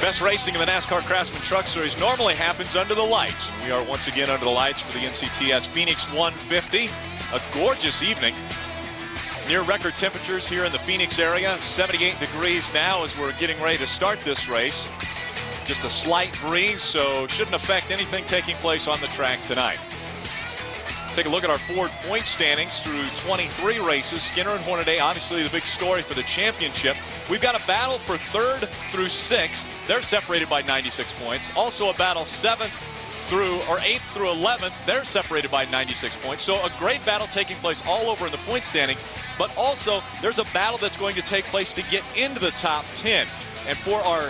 Best racing in the NASCAR Craftsman Truck Series normally happens under the lights. We are once again under the lights for the NCTS Phoenix 150. A gorgeous evening. Near record temperatures here in the Phoenix area. 78 degrees now as we're getting ready to start this race. Just a slight breeze, so shouldn't affect anything taking place on the track tonight. Take a look at our Ford point standings through 23 races. Skinner and Hornaday, obviously the big story for the championship. We've got a battle for 3rd through 6th. They're separated by 96 points. Also a battle 7th through, or 8th through 11th. They're separated by 96 points. So a great battle taking place all over in the point standings. But also there's a battle that's going to take place to get into the top 10. And for our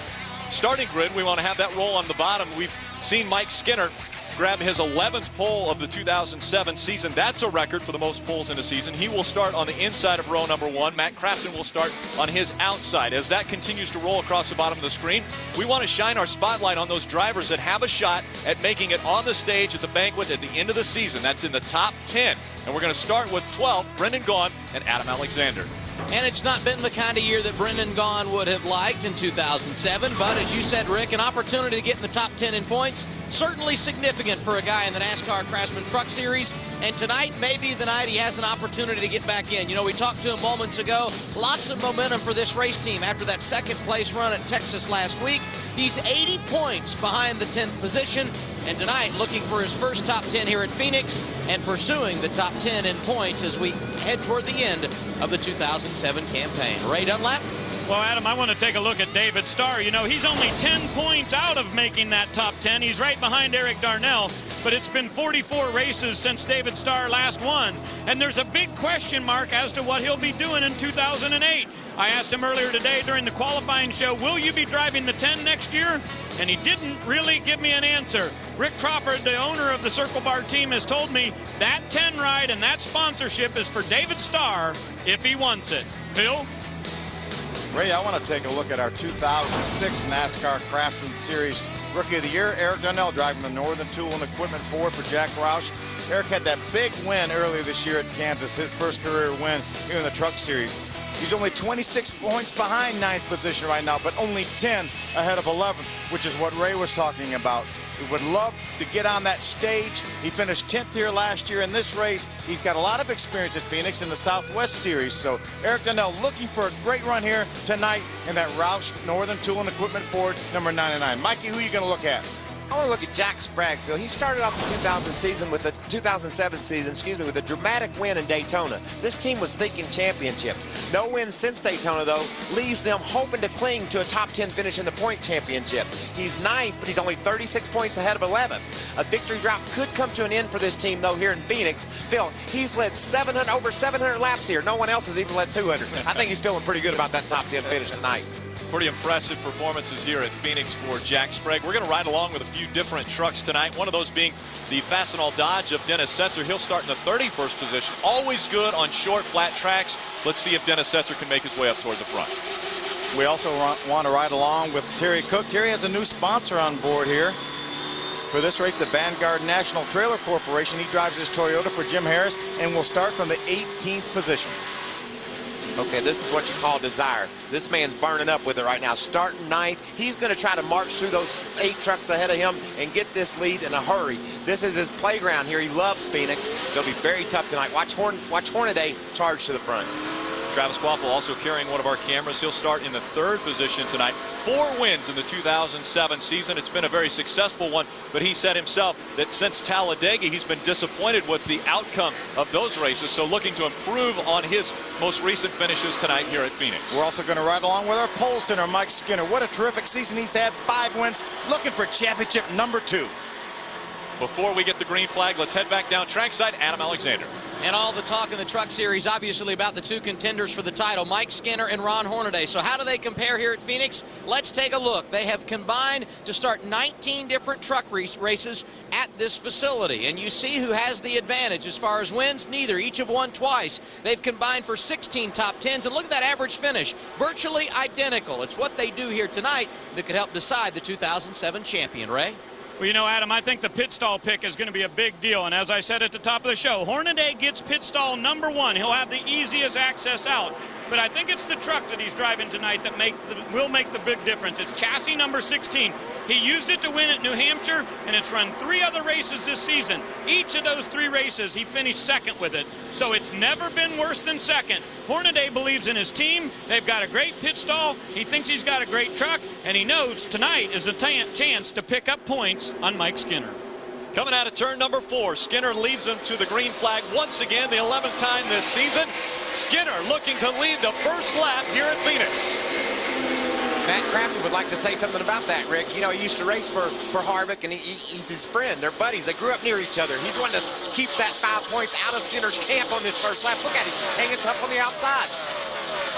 starting grid, we want to have that roll on the bottom. We've seen Mike Skinner grab his 11th pole of the 2007 season. That's a record for the most poles in a season. He will start on the inside of row number 1. Matt Crafton will start on his outside. As that continues to roll across the bottom of the screen, we want to shine our spotlight on those drivers that have a shot at making it on the stage at the banquet at the end of the season. That's in the top 10. And we're going to start with 12th, Brendan Gaughan and Adam Alexander. And it's not been the kind of year that Brendan Gaughan would have liked in 2007, but as you said, Rick, an opportunity to get in the top 10 in points, certainly significant for a guy in the NASCAR Craftsman Truck Series, and tonight may be the night he has an opportunity to get back in. You know, we talked to him moments ago, lots of momentum for this race team after that second place run at Texas last week. He's 80 points behind the 10th position, and tonight looking for his first top 10 here at Phoenix and pursuing the top 10 in points as we head toward the end of the 2007 campaign. Ray Dunlap? Well, Adam, I want to take a look at David Starr. You know, he's only 10 points out of making that top 10. He's right behind Eric Darnell, but it's been 44 races since David Starr last won, and there's a big question mark as to what he'll be doing in 2008. I asked him earlier today during the qualifying show, will you be driving the 10 next year? And he didn't really give me an answer. Rick Crawford, the owner of the Circle Bar team, has told me that 10 ride and that sponsorship is for David Starr if he wants it. Phil? Ray, I want to take a look at our 2006 NASCAR Craftsman Series Rookie of the Year. Eric Darnell driving the Northern Tool and Equipment Ford for Jack Roush. Eric had that big win earlier this year at Kansas, his first career win here in the Truck Series. He's only 26 points behind 9th position right now, but only 10 ahead of 11th, which is what Ray was talking about. He would love to get on that stage. He finished 10th here last year in this race. He's got a lot of experience at Phoenix in the Southwest Series. So Eric Darnell looking for a great run here tonight in that Roush Northern Tool and Equipment Ford number 99. Mikey, who are you going to look at? I want to look at Jack Sprague, Phil. He started off the 2007 season, with a dramatic win in Daytona. This team was thinking championships. No win since Daytona, though, leaves them hoping to cling to a top 10 finish in the point championship. He's 9th, but he's only 36 points ahead of 11th. A victory drought could come to an end for this team, though, here in Phoenix. Phil, he's led over 700 laps here. No one else has even led 200. I think he's feeling pretty good about that top 10 finish tonight. Pretty impressive performances here at Phoenix for Jack Sprague. We're going to ride along with a few different trucks tonight. One of those being the Fastenal Dodge of Dennis Setzer. He'll start in the 31st position. Always good on short, flat tracks. Let's see if Dennis Setzer can make his way up toward the front. We also want to ride along with Terry Cook. Terry has a new sponsor on board here for this race, the Vanguard National Trailer Corporation. He drives his Toyota for Jim Harris and will start from the 18th position. Okay, this is what you call desire. This man's burning up with it right now. Starting 9th, he's going to try to march through those 8 trucks ahead of him and get this lead in a hurry. This is his playground here. He loves Phoenix. They'll be very tough tonight. Watch Hornaday charge to the front. Travis Waffle also carrying one of our cameras. He'll start in the 3rd position tonight. 4 wins in the 2007 season. It's been a very successful one, but he said himself that since Talladega, he's been disappointed with the outcome of those races, so looking to improve on his most recent finishes tonight here at Phoenix. We're also going to ride along with our pole center, Mike Skinner. What a terrific season he's had. 5 wins, looking for championship number 2. Before we get the green flag, let's head back down trackside. Adam Alexander. And all the talk in the Truck Series, obviously, about the 2 contenders for the title, Mike Skinner and Ron Hornaday. So how do they compare here at Phoenix? Let's take a look. They have combined to start 19 different truck races at this facility. And you see who has the advantage as far as wins. Neither. Each have won twice. They've combined for 16 top 10s. And look at that average finish. Virtually identical. It's what they do here tonight that could help decide the 2007 champion, Ray. Well, you know, Adam, I think the pit stall pick is going to be a big deal. And as I said at the top of the show, Hornaday gets pit stall number 1. He'll have the easiest access out. but I think it's the truck that he's driving tonight that will make the big difference. It's chassis number 16. He used it to win at New Hampshire, and it's run 3 other races this season. Each of those 3 races, he finished second with it. So it's never been worse than second. Hornaday believes in his team. They've got a great pit stall. He thinks he's got a great truck, and he knows tonight is a chance to pick up points on Mike Skinner. Coming out of turn number 4, Skinner leads them to the green flag once again, the 11th time this season. Skinner looking to lead the first lap here at Phoenix. Matt Crafton would like to say something about that, Rick. You know, he used to race for Harvick, and he's his friend. They're buddies. They grew up near each other. He's wanting to keep that 5 points out of Skinner's camp on this first lap. Look at him, hanging tough on the outside.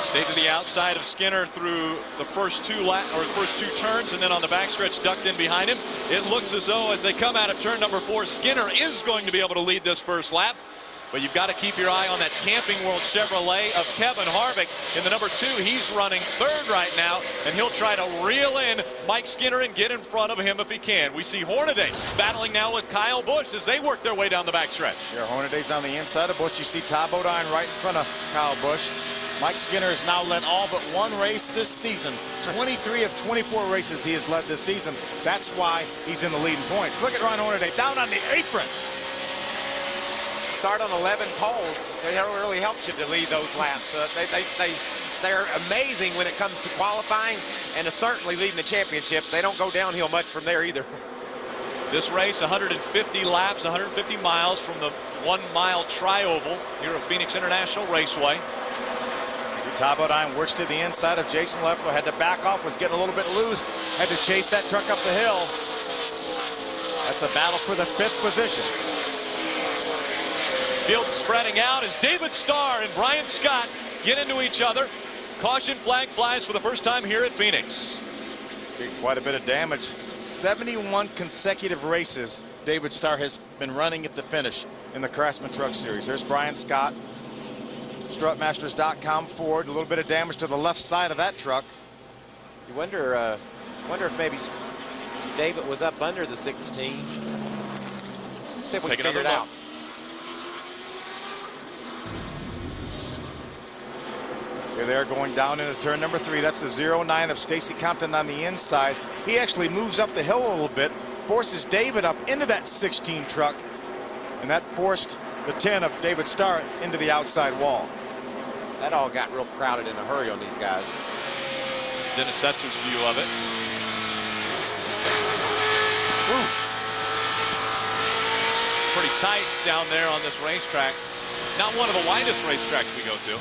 Stayed to the outside of Skinner through the first 2 turns, and then on the backstretch ducked in behind him. It looks as though as they come out of turn number 4, Skinner is going to be able to lead this first lap. But you've got to keep your eye on that Camping World Chevrolet of Kevin Harvick in the number 2. He's running 3rd right now, and he'll try to reel in Mike Skinner and get in front of him if he can. We see Hornaday battling now with Kyle Busch as they work their way down the backstretch. Yeah, Hornaday's on the inside of Busch. You see Todd Bodine right in front of Kyle Busch. Mike Skinner has now led all but 1 race this season. 23 of 24 races he has led this season. That's why he's in the leading points. Look at Ron Hornaday down on the apron. Start on 11 poles. It really helps you to lead those laps. They're amazing when it comes to qualifying, and certainly leading the championship. They don't go downhill much from there either. This race, 150 laps, 150 miles from the 1-mile tri-oval here at Phoenix International Raceway. Todd Bodine works to the inside of Jason Leffler. Had to back off, was getting a little bit loose. Had to chase that truck up the hill. That's a battle for the 5th position. Field spreading out as David Starr and Brian Scott get into each other. Caution flag flies for the first time here at Phoenix. See quite a bit of damage. 71 consecutive races David Starr has been running at the finish in the Craftsman Truck Series. There's Brian Scott. Strutmasters.com Ford. A little bit of damage to the left side of that truck. You wonder if maybe David was up under the 16. See if we can figure it out. Here they are going down into turn number 3. That's the 09 of Stacy Compton on the inside. He actually moves up the hill a little bit, forces David up into that 16 truck, and that forced the 10 of David Starr into the outside wall. That all got real crowded in a hurry on these guys. Dennis Setzer's view of it. Ooh. Pretty tight down there on this racetrack. Not one of the widest racetracks we go to.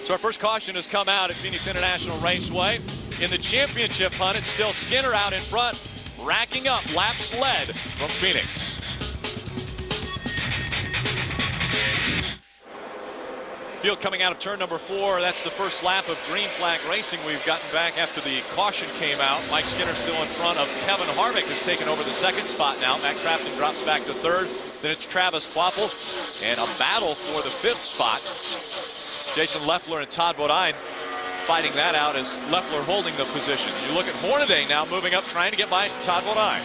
So our first caution has come out at Phoenix International Raceway. In the championship hunt, it's still Skinner out in front, racking up laps led from Phoenix. Field coming out of turn number 4. That's the first lap of green flag racing we've gotten back after the caution came out. Mike Skinner still in front of Kevin Harvick, who's taken over the 2nd spot now. Matt Crafton drops back to 3rd. Then it's Travis Kvapil, and a battle for the 5th spot. Jason Leffler and Todd Bodine fighting that out as Leffler holding the position. You look at Hornaday now moving up, trying to get by Todd Bodine.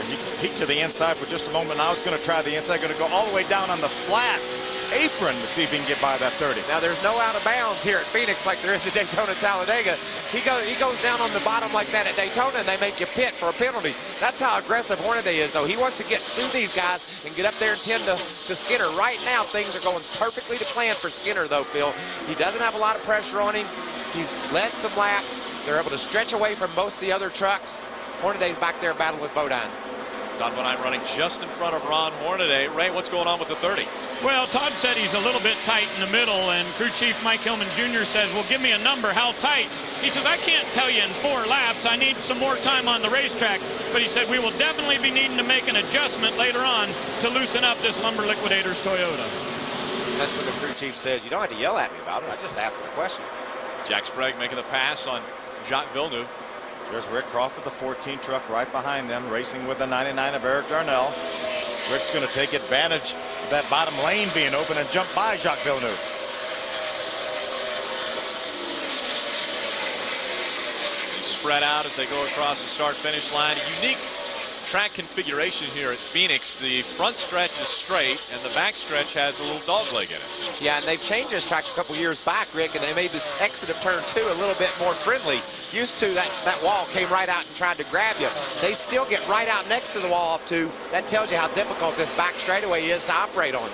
He peeked to the inside for just a moment. Now he's going to try the inside, going to go all the way down on the flat apron to see if he can get by that 30. Now there's no out of bounds here at Phoenix like there is at Daytona, Talladega. He goes down on the bottom like that at Daytona, and they make you pit for a penalty. That's how aggressive Hornaday is, though. He wants to get through these guys and get up there and tend to Skinner. Right now, things are going perfectly to plan for Skinner, though, Phil. He doesn't have a lot of pressure on him. He's led some laps. They're able to stretch away from most of the other trucks. Hornaday's back there battling with Bodine. Todd Bodine running just in front of Ron Hornaday. Ray, what's going on with the 30? Well, Todd said he's a little bit tight in the middle, and crew chief Mike Hillman Jr. says, well, give me a number, how tight? He says, I can't tell you in 4 laps. I need some more time on the racetrack. But he said, we will definitely be needing to make an adjustment later on to loosen up this Lumber Liquidators Toyota. That's what the crew chief says. You don't have to yell at me about it. I just asked him a question. Jack Sprague making the pass on Jacques Villeneuve. There's Rick Crawford, the 14 truck right behind them, racing with the 99 of Eric Darnell. Rick's going to take advantage of that bottom lane being open and jump by Jacques Villeneuve. Spread out as they go across the start-finish line. A unique track configuration here at Phoenix. The front stretch is straight, and the back stretch has a little dog leg in it. Yeah, and they've changed this track a couple years back, Rick, and they made the exit of turn 2 a little bit more friendly. Used to, that wall came right out and tried to grab you. They still get right out next to the wall off 2. That tells you how difficult this back straightaway is to operate on.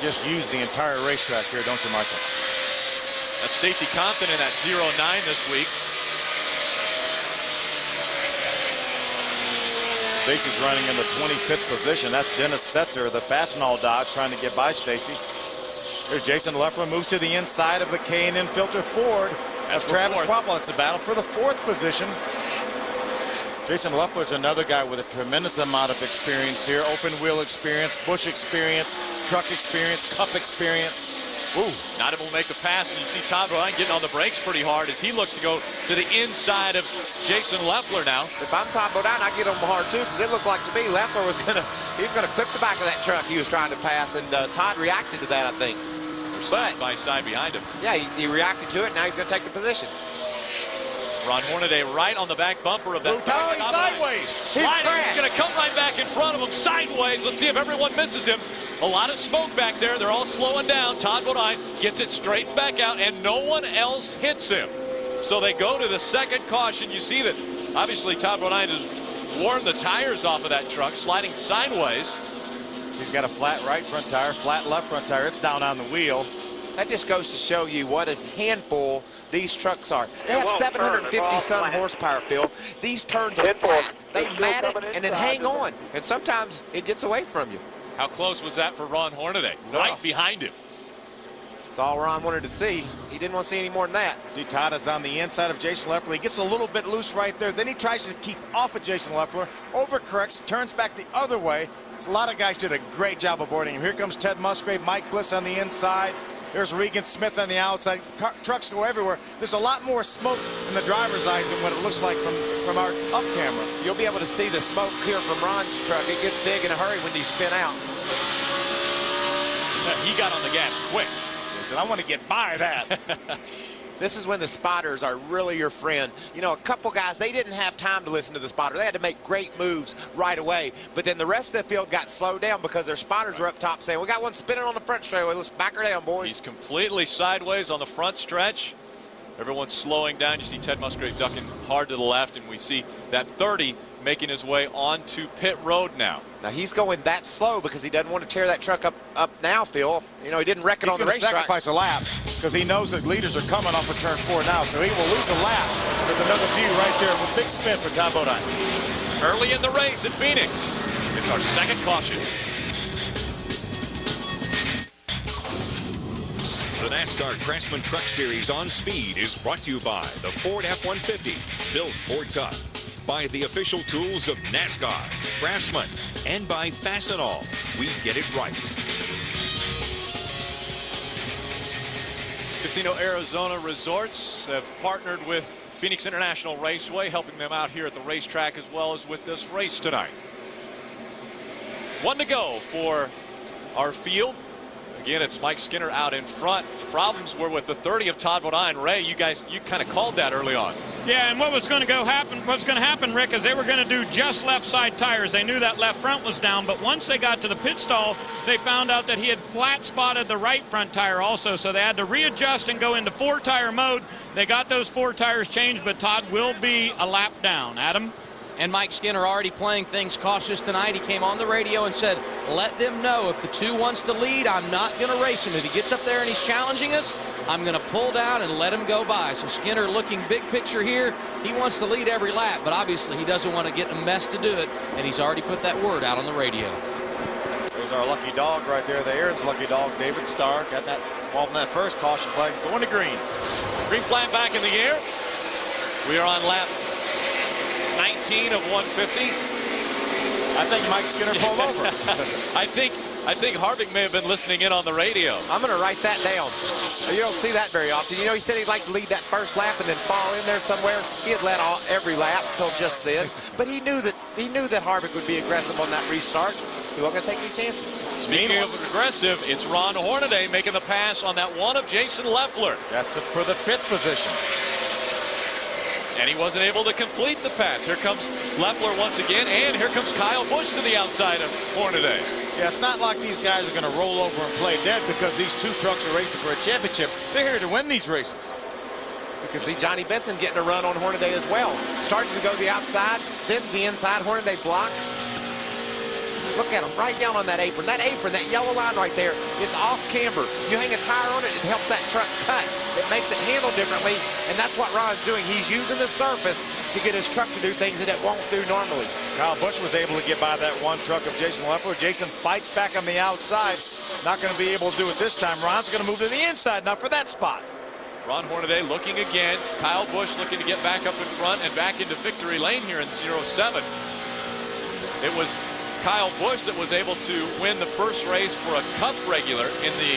Just use the entire racetrack here, don't you, Michael? That's Stacy Compton in that 0-9 this week. Stacy's running in the 25th position. That's Dennis Setzer, the Fastenal Dodge, trying to get by Stacy. There's Jason Leffler, moves to the inside of the K&N Filter Ford. That's Travis Quapple. It's a battle for the 4th position. Jason Leffler's another guy with a tremendous amount of experience here. Open wheel experience, bush experience, truck experience, cup experience. Ooh. Not able to make the pass, and you see Todd Ryan getting on the brakes pretty hard as he looked to go to the inside of Jason Leffler now. If I'm Todd Bodine, I get on him hard too, because it looked like to me Leffler was he's gonna clip the back of that truck he was trying to pass, and Todd reacted to that, I think. Side by side behind him. Yeah, he reacted to it. Now he's gonna take the position. Ron Hornaday right on the back bumper of that. He's sideways. He's going to come right back in front of him sideways. Let's see if everyone misses him. A lot of smoke back there. They're all slowing down. Todd Bodine gets it straightened back out, and no one else hits him. So they go to the second caution. You see that obviously Todd Bodine has worn the tires off of that truck, sliding sideways. She's got a flat right front tire, flat left front tire. It's down on the wheel. That just goes to show you what a handful these trucks are. They have 750-some horsepower, Phil. These turns are flat. They mat it and then hang on. And sometimes it gets away from you. How close was that for Ron Hornaday? Right behind him. That's all Ron wanted to see. He didn't want to see any more than that. See, Todd is on the inside of Jason Leffler. He gets a little bit loose right there. Then he tries to keep off of Jason Leffler, overcorrects, turns back the other way. So a lot of guys did a great job avoiding him. Here comes Ted Musgrave, Mike Bliss on the inside. There's Regan Smith on the outside. Trucks go everywhere. There's a lot more smoke in the driver's eyes than what it looks like from our up camera. You'll be able to see the smoke clear from Ron's truck. It gets big in a hurry when you spin out. He got on the gas quick. He said, I want to get by that. This is when the spotters are really your friend. You know, a couple guys, they didn't have time to listen to the spotter. They had to make great moves right away. But then the rest of the field got slowed down because their spotters were up top saying, we got one spinning on the front straightaway. Let's back her down, boys. He's completely sideways on the front stretch. Everyone's slowing down. You see Ted Musgrave ducking hard to the left, and we see that 30 making his way onto pit road now. Now he's going that slow because he doesn't want to tear that truck up now, Phil. You know, he didn't wreck it on the racetrack. He's going to sacrifice a lap because he knows that leaders are coming off of turn 4 now, so he will lose a lap. There's another view right there with a big spin for Todd Bodine. Early in the race at Phoenix. It's our second caution. The NASCAR Craftsman Truck Series on Speed is brought to you by the Ford F-150, built Ford tough. By the official tools of NASCAR, Craftsman, and by Fastenal. We get it right. Casino Arizona Resorts have partnered with Phoenix International Raceway, helping them out here at the racetrack as well as with this race tonight. 1 to go for our field. Again, it's Mike Skinner out in front. Problems were with the 30 of Todd Bodine. Ray, you kind of called that early on. Yeah, and what's going to happen, Rick, is they were going to do just left side tires. They knew that left front was down, but once they got to the pit stall, they found out that he had flat spotted the right front tire also, so they had to readjust and go into 4-tire mode. They got those 4 tires changed, but Todd will be a lap down. Adam? And Mike Skinner already playing things cautious tonight. He came on the radio and said, let them know if the 2 wants to lead, I'm not going to race him. If he gets up there and he's challenging us, I'm going to pull down and let him go by. So Skinner looking big picture here. He wants to lead every lap, but obviously he doesn't want to get in a mess to do it, and he's already put that word out on the radio. There's our lucky dog right there, the Aaron's lucky dog, David Starr. Got that involved in that first caution flag, going to green. Green flag back in the air. We are on lap 19 of 150. I think Mike Skinner pulled over. I think Harvick may have been listening in on the radio. I'm going to write that down. You don't see that very often. You know, he said he'd like to lead that first lap and then fall in there somewhere. He had led every lap until just then, but he knew that Harvick would be aggressive on that restart. He wasn't going to take any chances. Speaking of aggressive, it's Ron Hornaday making the pass on that 1 of Jason Leffler. That's for the 5th position. And he wasn't able to complete the pass. Here comes Leffler once again, and here comes Kyle Busch to the outside of Hornaday. Yeah, it's not like these guys are going to roll over and play dead because these two trucks are racing for a championship. They're here to win these races. You can see Johnny Benson getting a run on Hornaday as well. Starting to go the outside, then the inside. Hornaday blocks. Look at him right down on that apron. That apron, that yellow line right there, it's off camber. You hang a tire on it, it helps that truck cut. It makes it handle differently, and that's what Ron's doing. He's using the surface to get his truck to do things that it won't do normally. Kyle Busch was able to get by that one truck of Jason Leffler. Jason fights back on the outside. Not going to be able to do it this time. Ron's going to move to the inside now for that spot. Ron Hornaday looking again. Kyle Busch looking to get back up in front and back into victory lane here in 07. It was Kyle Busch that was able to win the first race for a Cup regular in the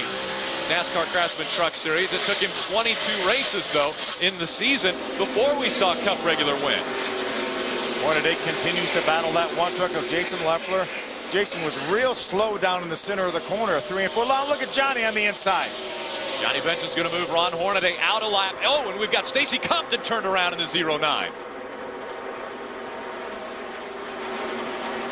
NASCAR Craftsman Truck Series. It took him 22 races, though, in the season before we saw Cup regular win. Hornaday continues to battle that one truck of Jason Leffler. Jason was real slow down in the center of the corner, 3 and 4. Now look at Johnny on the inside. Johnny Benson's going to move Ron Hornaday out a lap. Oh, and we've got Stacy Compton turned around in the 09.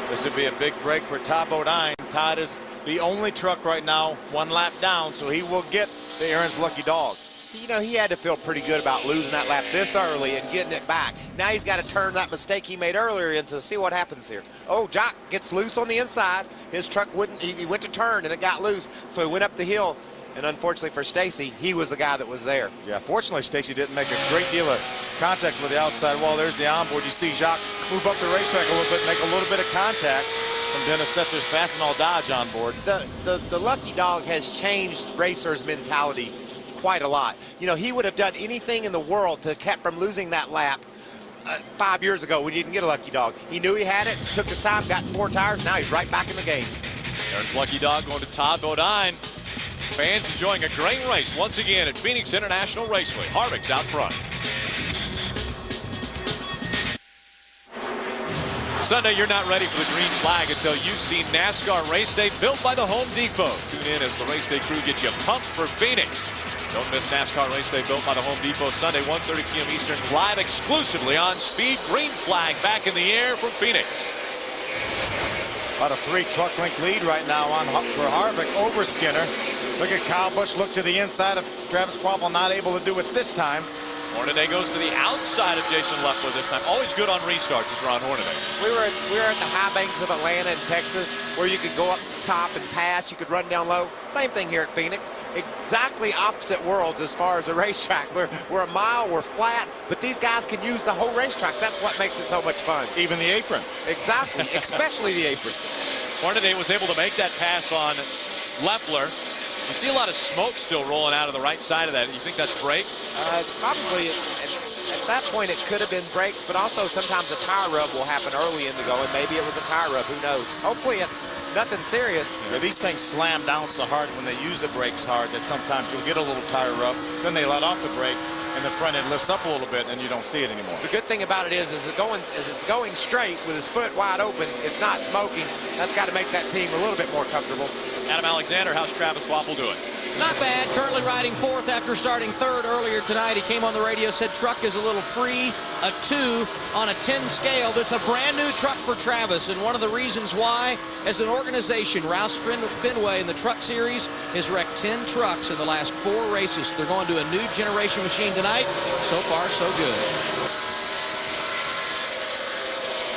This would be a big break for Todd Bodine. Todd is the only truck right now 1 lap down, so he will get the Aaron's lucky dog. You know, he had to feel pretty good about losing that lap this early and getting it back. Now he's got to turn that mistake he made earlier into see what happens here. Oh, Jock gets loose on the inside. His truck wouldn't, he went to turn and it got loose, so he went up the hill. And unfortunately for Stacy, he was the guy that was there. Yeah, fortunately, Stacy didn't make a great deal of contact with the outside wall. There's the onboard. You see Jacques move up the racetrack a little bit, make a little bit of contact from Dennis Setzer's Fastenal Dodge on board. The lucky dog has changed racers' mentality quite a lot. You know, he would have done anything in the world to kept from losing that lap 5 years ago when he didn't get a lucky dog. He knew he had it, took his time, got 4 tires, now he's right back in the game. Aaron's lucky dog going to Todd Bodine. Fans enjoying a great race once again at Phoenix International Raceway. Harvick's out front. Sunday, you're not ready for the green flag until you've seen NASCAR Race Day built by the Home Depot. Tune in as the Race Day crew gets you pumped for Phoenix. Don't miss NASCAR Race Day built by the Home Depot Sunday, 1:30 p.m. Eastern, live exclusively on Speed. Green flag back in the air from Phoenix. About a 3-truck length lead right now for Harvick over Skinner. Look at Kyle Busch look to the inside of Travis Kvapil, not able to do it this time. Hornaday goes to the outside of Jason Leffler this time. Always good on restarts is Ron Hornaday. We were at the high banks of Atlanta and Texas where you could go up top and pass, you could run down low. Same thing here at Phoenix. Exactly opposite worlds as far as a racetrack. We're a mile, we're flat, but these guys can use the whole racetrack. That's what makes it so much fun. Even the apron. Exactly, especially the apron. Hornaday was able to make that pass on Leffler. You see a lot of smoke still rolling out of the right side of that. You think that's brake? It's probably, at that point, it could have been brakes, but also sometimes a tire rub will happen early in the go, and maybe it was a tire rub. Who knows? Hopefully it's nothing serious. Yeah, these things slam down so hard when they use the brakes hard that sometimes you'll get a little tire rub. Then they let off the brake, and the front end lifts up a little bit, and you don't see it anymore. The good thing about it is it's going straight with his foot wide open. It's not smoking. That's got to make that team a little bit more comfortable. Adam Alexander, how's Travis Kvapil doing? Not bad. Currently riding 4th after starting 3rd earlier tonight. He came on the radio, said truck is a little free, a 2 on a 10 scale. This is a brand new truck for Travis, and one of the reasons why, as an organization, Roush Fenway in the Truck Series has wrecked 10 trucks in the last 4 races. They're going to a new generation machine tonight. So far, so good.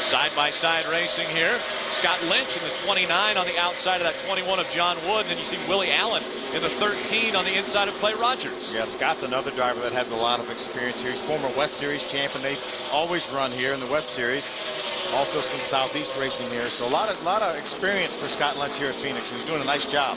Side-by-side racing here. Scott Lynch in the 29 on the outside of that 21 of John Wood. And then you see Willie Allen in the 13 on the inside of Clay Rogers. Yeah, Scott's another driver that has a lot of experience here. He's former West Series champion. They've always run here in the West Series. Also some Southeast racing here. So a lot of experience for Scott Lynch here at Phoenix. He's doing a nice job.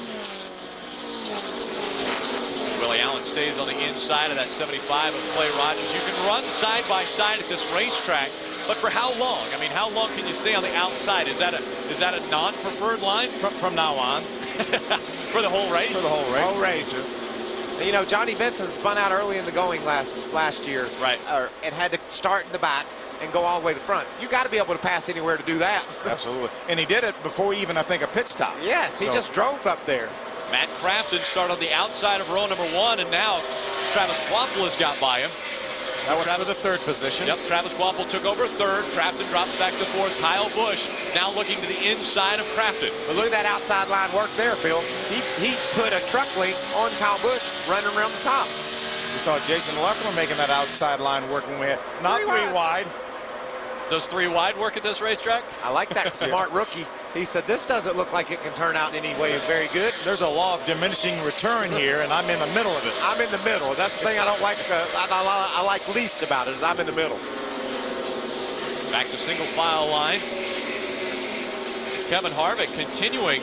Willie Allen stays on the inside of that 75 of Clay Rogers. You can run side-by-side at this racetrack. But for how long? I mean, how long can you stay on the outside? Is that a non-preferred line? From now on. For the whole race? For the whole race. Whole race. You know, Johnny Benson spun out early in the going last year. Right. And had to start in the back and go all the way to the front. You got to be able to pass anywhere to do that. Absolutely. And he did it before even, I think, a pit stop. Yes, he just drove up there. Matt Crafton started on the outside of row number 1, and now Travis Kvapil has got by him. That was for the third position. Yep, Travis Quapple took over third. Crafton drops back to fourth. Kyle Busch now looking to the inside of Crafton. But look at that outside line work there, Phil. He put a truck link on Kyle Busch running around the top. We saw Jason Leffler making that outside line working with not three wide. Does 3 wide work at this racetrack? I like that smart rookie. He said, this doesn't look like it can turn out in any way very good. There's a law of diminishing return here, and I'm in the middle of it. I'm in the middle. That's the thing I don't like. I like least about it is I'm in the middle. Back to single file line. Kevin Harvick continuing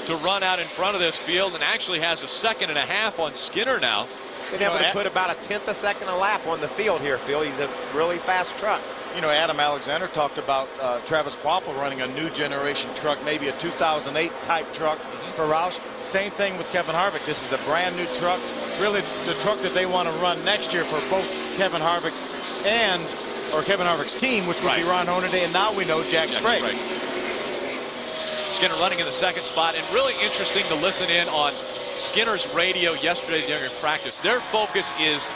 to run out in front of this field and actually has a 1.5 seconds on Skinner now. Been able to put about a 1/10 of a second a lap on the field here, Phil. He's a really fast truck. You know, Adam Alexander talked about Travis Quapple running a new generation truck, maybe a 2008 type truck for Roush. Same thing with Kevin Harvick. This is a brand new truck, really the truck that they want to run next year for both Kevin Harvick or Kevin Harvick's team, which would be Ron Hornaday, and now we know Jack Sprague. Skinner running in the second spot, and really interesting to listen in on Skinner's radio yesterday during practice. Their focus is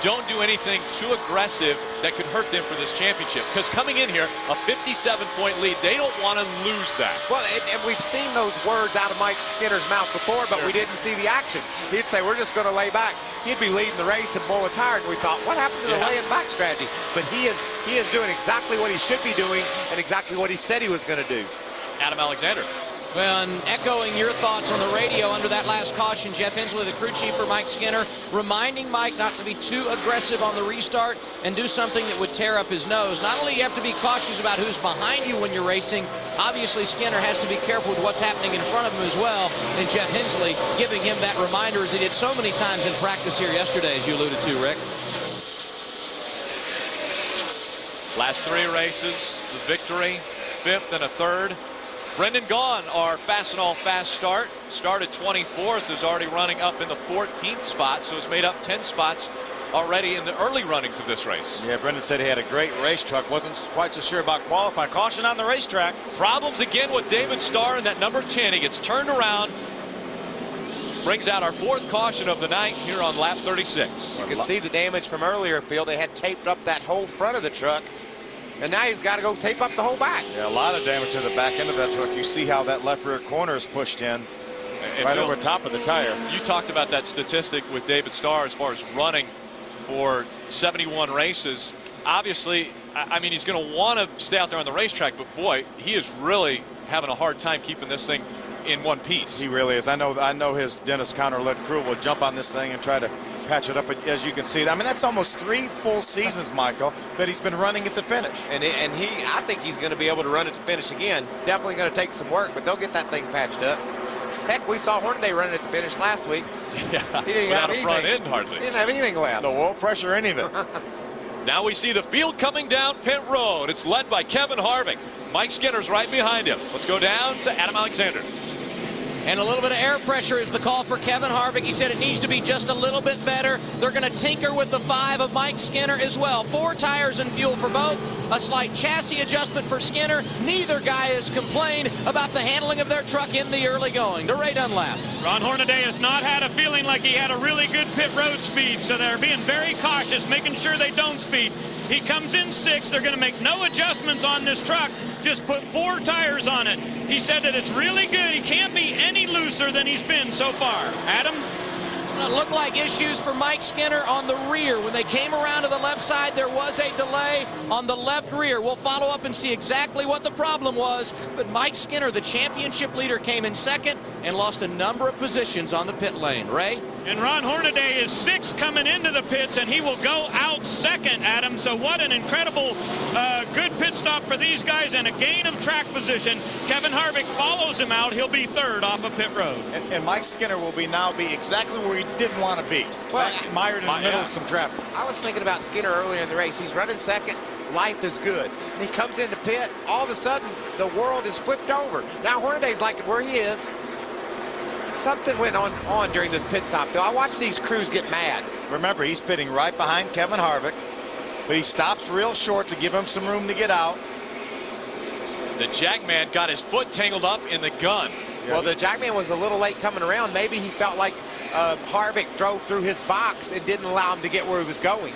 don't do anything too aggressive that could hurt them for this championship. Because coming in here, a 57-point lead, they don't want to lose that. Well, and we've seen those words out of Mike Skinner's mouth before, but we didn't see the actions. He'd say, we're just going to lay back. He'd be leading the race and blow a tire, and we thought, what happened to the laying back strategy? But he is doing exactly what he should be doing and exactly what he said he was going to do. Adam Alexander. Well, and echoing your thoughts on the radio under that last caution, Jeff Hensley, the crew chief for Mike Skinner, reminding Mike not to be too aggressive on the restart and do something that would tear up his nose. Not only you have to be cautious about who's behind you when you're racing, obviously Skinner has to be careful with what's happening in front of him as well. And Jeff Hensley giving him that reminder as he did so many times in practice here yesterday, as you alluded to, Rick. Last 3 races, the victory, 5th and a 3rd. Brendan Gaughan, our Fastenal fast start, started 24th, is already running up in the 14th spot, so has made up 10 spots already in the early runnings of this race. Yeah, Brendan said he had a great race truck, wasn't quite so sure about qualifying. Caution on the racetrack. Problems again with David Starr in that number 10. He gets turned around, brings out our 4th caution of the night here on lap 36. You can see the damage from earlier, Phil. They had taped up that whole front of the truck. And now he's got to go tape up the whole back. Yeah, a lot of damage to the back end of that truck. You see how that left rear corner is pushed in right over top of the tire. You talked about that statistic with David Starr as far as running for 71 races. Obviously, I mean, he's going to want to stay out there on the racetrack, but boy, he is really having a hard time keeping this thing in one piece. He really is. I know his Dennis Conner-led crew will jump on this thing and try to patch it up, as you can see. I mean, that's almost 3 full seasons, Michael, that he's been running at the finish. And I think he's going to be able to run at the finish again. Definitely going to take some work, but they'll get that thing patched up. Heck, we saw Hornaday running at the finish last week. Yeah, he didn't have anything. Front end hardly. He didn't have anything left. No oil pressure, anything. Now we see the field coming down pit road. It's led by Kevin Harvick. Mike Skinner's right behind him. Let's go down to Adam Alexander. And a little bit of air pressure is the call for Kevin Harvick. He said it needs to be just a little bit better. They're going to tinker with the 5 of Mike Skinner as well. 4 tires and fuel for both. A slight chassis adjustment for Skinner. Neither guy has complained about the handling of their truck in the early going. To Ray Dunlap. Ron Hornaday has not had a feeling like he had a really good pit road speed, so they're being very cautious, making sure they don't speed. He comes in 6th. They're going to make no adjustments on this truck. Just put 4 tires on it. He said that it's really good. He can't be any looser than he's been so far. Adam? It looked like issues for Mike Skinner on the rear. When they came around to the left side, there was a delay on the left rear. We'll follow up and see exactly what the problem was. But Mike Skinner, the championship leader, came in 2nd and lost a number of positions on the pit lane. Ray? And Ron Hornaday is 6th coming into the pits, and he will go out 2nd, Adam. So what an incredible good pit stop for these guys and a gain of track position. Kevin Harvick follows him out. He'll be 3rd off of pit road. And Mike Skinner will now be exactly where he didn't want to be. Well, mired in the middle of some traffic. I was thinking about Skinner earlier in the race. He's running 2nd. Life is good. And he comes into pit. All of a sudden, the world is flipped over. Now Hornaday's like where he is. Something went on during this pit stop, Phil. I watched these crews get mad. Remember, he's pitting right behind Kevin Harvick, but he stops real short to give him some room to get out. The Jackman got his foot tangled up in the gun. Yeah. Well, the Jackman was a little late coming around. Maybe he felt like Harvick drove through his box and didn't allow him to get where he was going.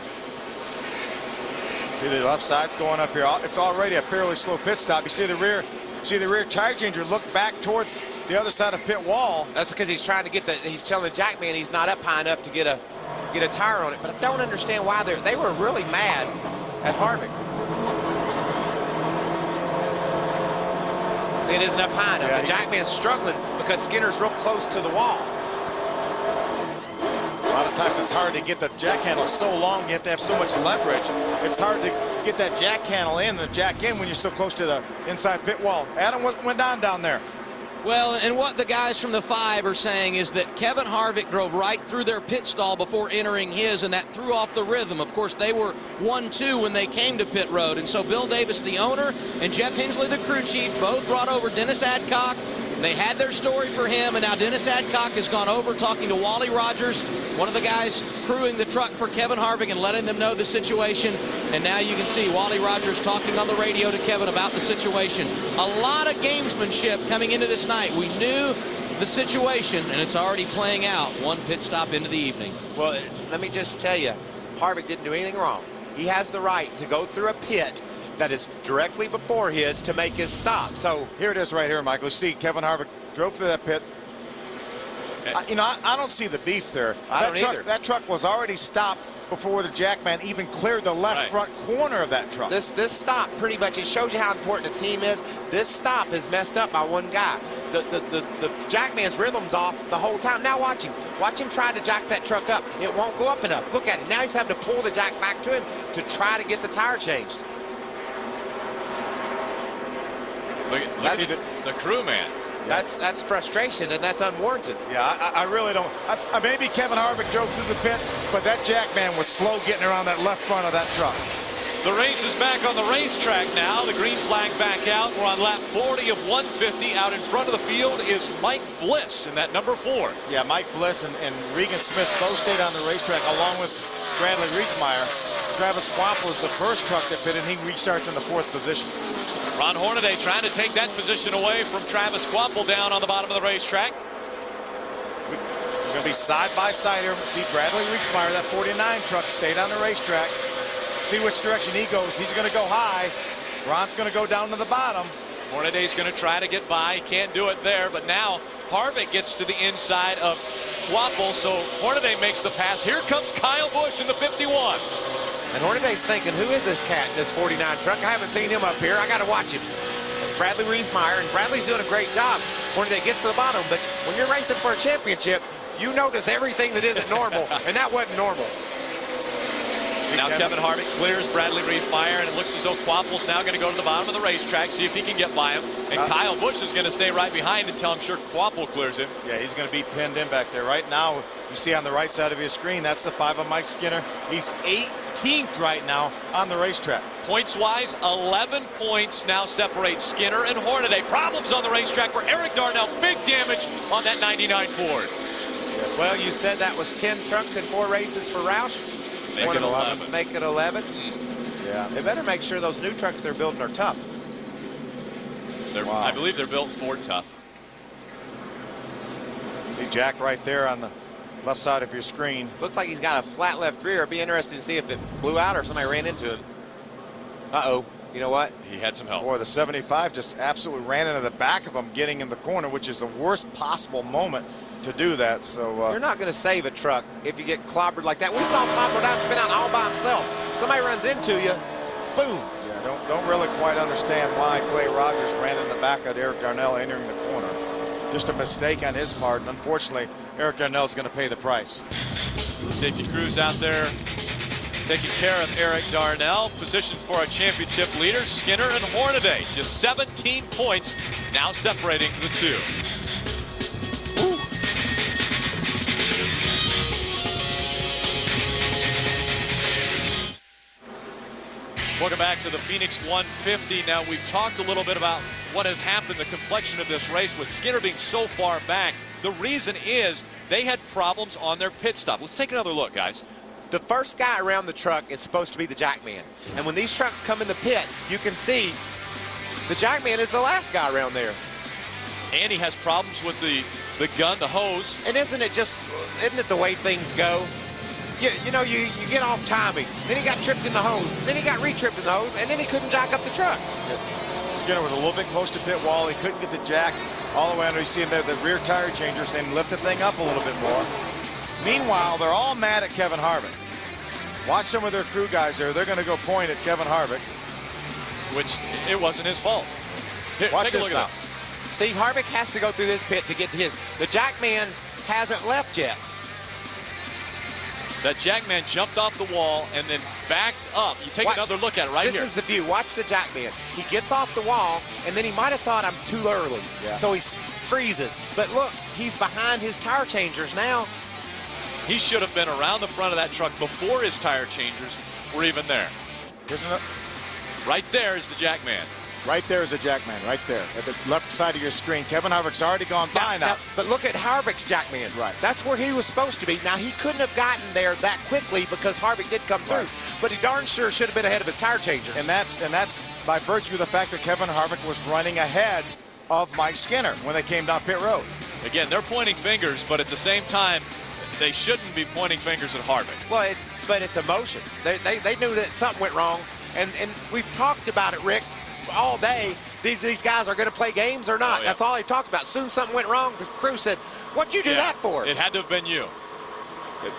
See the left side's going up here. It's already a fairly slow pit stop. You see the rear tire changer look back towards the other side of pit wall. That's because he's trying to get he's telling the jack man he's not up high enough to get a tire on it. But I don't understand why they were really mad at Harvick. See, it isn't up high enough. Yeah, the jack man's struggling because Skinner's real close to the wall. A lot of times it's hard to get the jack handle so long. You have to have so much leverage. It's hard to get that jack handle in, the jack in, when you're so close to the inside pit wall. Adam, what went down there? Well, and what the guys from the 5 are saying is that Kevin Harvick drove right through their pit stall before entering his, and that threw off the rhythm. Of course, they were 1-2 when they came to pit road, and so Bill Davis, the owner, and Jeff Hensley, the crew chief, both brought over Dennis Adcock. They had their story for him, and now Dennis Adcock has gone over talking to Wally Rogers, one of the guys crewing the truck for Kevin Harvick, and letting them know the situation. And now you can see Wally Rogers talking on the radio to Kevin about the situation. A lot of gamesmanship coming into this night. We knew the situation, and it's already playing out one pit stop into the evening. Well, let me just tell you, Harvick didn't do anything wrong. He has the right to go through a pit that is directly before his to make his stop. So here it is right here, Michael. See, Kevin Harvick drove through that pit. I don't see the beef there. I don't either. That truck was already stopped before the jackman even cleared the left front corner of that truck. This stop pretty much, it shows you how important the team is. This stop is messed up by one guy. The jackman's rhythm's off the whole time. Now watch him. Watch him try to jack that truck up. It won't go up enough. Look at it. Now he's having to pull the jack back to him to try to get the tire changed. Look see the crew man. That's frustration, and that's unwarranted. Yeah, I really don't. Maybe Kevin Harvick drove through the pit, but that jackman was slow getting around that left front of that truck. The race is back on the racetrack now. The green flag back out. We're on lap 40 of 150. Out in front of the field is Mike Bliss in that number 4. Yeah, Mike Bliss and Regan Smith both stayed on the racetrack along with Bradley Riechmeyer. Travis Quapple is the first truck that pitted, and he restarts in the 4th position. Ron Hornaday trying to take that position away from Travis Quapple down on the bottom of the racetrack. We're going to be side by side here. See Bradley Riechmeyer, that 49 truck, stayed on the racetrack. See which direction he goes. He's going to go high. Ron's going to go down to the bottom. Hornaday's going to try to get by. Can't do it there, but now Harvick gets to the inside of Quapple, so Hornaday makes the pass. Here comes Kyle Busch in the 51. And Hornaday's thinking, who is this cat in this 49 truck? I haven't seen him up here. I got to watch him. It's Bradley Riechmeyer, and Bradley's doing a great job. Hornaday gets to the bottom, but when you're racing for a championship, you notice everything that isn't normal, and that wasn't normal. Now Kevin Harvick clears Bradley Riechmeyer, and it looks as though Quapple's now going to go to the bottom of the racetrack, see if he can get by him. And Kyle Busch is going to stay right behind until I'm sure Quapple clears him. Yeah, he's going to be pinned in back there. Right now, you see on the right side of your screen, that's the 5 of Mike Skinner. He's 18th right now on the racetrack. Points-wise, 11 points now separate Skinner and Hornaday. Problems on the racetrack for Eric Darnell. Big damage on that 99 Ford. Yeah, well, you said that was 10 trucks in 4 races for Roush. Make it 11. Make it 11. Yeah. They better make sure those new trucks they're building are tough. I believe they're built Ford tough. See Jack right there on the left side of your screen. Looks like he's got a flat left rear. It'd be interesting to see if it blew out or somebody ran into him. Uh-oh. You know what? He had some help. Boy, the 75 just absolutely ran into the back of him, getting in the corner, which is the worst possible moment to do that. So you're not going to save a truck if you get clobbered like that. We saw Clobbered out spin out all by himself. Somebody runs into you, boom. Yeah, don't really quite understand why Clay Rogers ran in the back of Eric Darnell entering the corner. Just a mistake on his part, and unfortunately, Eric Darnell is going to pay the price. Safety crews out there taking care of Eric Darnell. Positioned for a championship leader, Skinner and Hornaday. Just 17 points now separating the two. Woo. Welcome back to the Phoenix 150. Now, we've talked a little bit about what has happened, the complexion of this race with Skinner being so far back. The reason is they had problems on their pit stop. Let's take another look, guys. The first guy around the truck is supposed to be the jackman. And when these trucks come in the pit, you can see the jackman is the last guy around there. And he has problems with the gun, the hose. And isn't it the way things go? you get off timing. Then he got tripped in the hose. Then he got re-tripped in the hose, and then he couldn't jack up the truck. Skinner was a little bit close to pit wall. He couldn't get the jack all the way under. You see there the rear tire changer saying lift the thing up a little bit more. Meanwhile, they're all mad at Kevin Harvick. Watch some of their crew guys there. They're going to go point at Kevin Harvick. Which it wasn't his fault. Here, Watch take a this look now. at this. See, Harvick has to go through this pit to get to his. The Jackman hasn't left yet. That Jackman jumped off the wall and then backed up. You take another look at it right here. This is the view. Watch the Jackman. He gets off the wall, and then he might have thought I'm too early. Yeah. So he freezes. But look, he's behind his tire changers now. He should have been around the front of that truck before his tire changers were even there. Right there is the Jackman. Right there is a Jackman, right there at the left side of your screen. Kevin Harvick's already gone by now. But look at Harvick's Jackman. Right. That's where he was supposed to be. Now, he couldn't have gotten there that quickly because Harvick did come through. Right. But he darn sure should have been ahead of his tire changer. And that's by virtue of the fact that Kevin Harvick was running ahead of Mike Skinner when they came down pit road. Again, they're pointing fingers, but at the same time, they shouldn't be pointing fingers at Harvick. Well, but it's emotion. They knew that something went wrong. And we've talked about it, Rick, all day. These guys are going to play games or not. Oh, yeah. That's all they talked about. Soon something went wrong. The crew said, what'd you do that for? It had to have been you.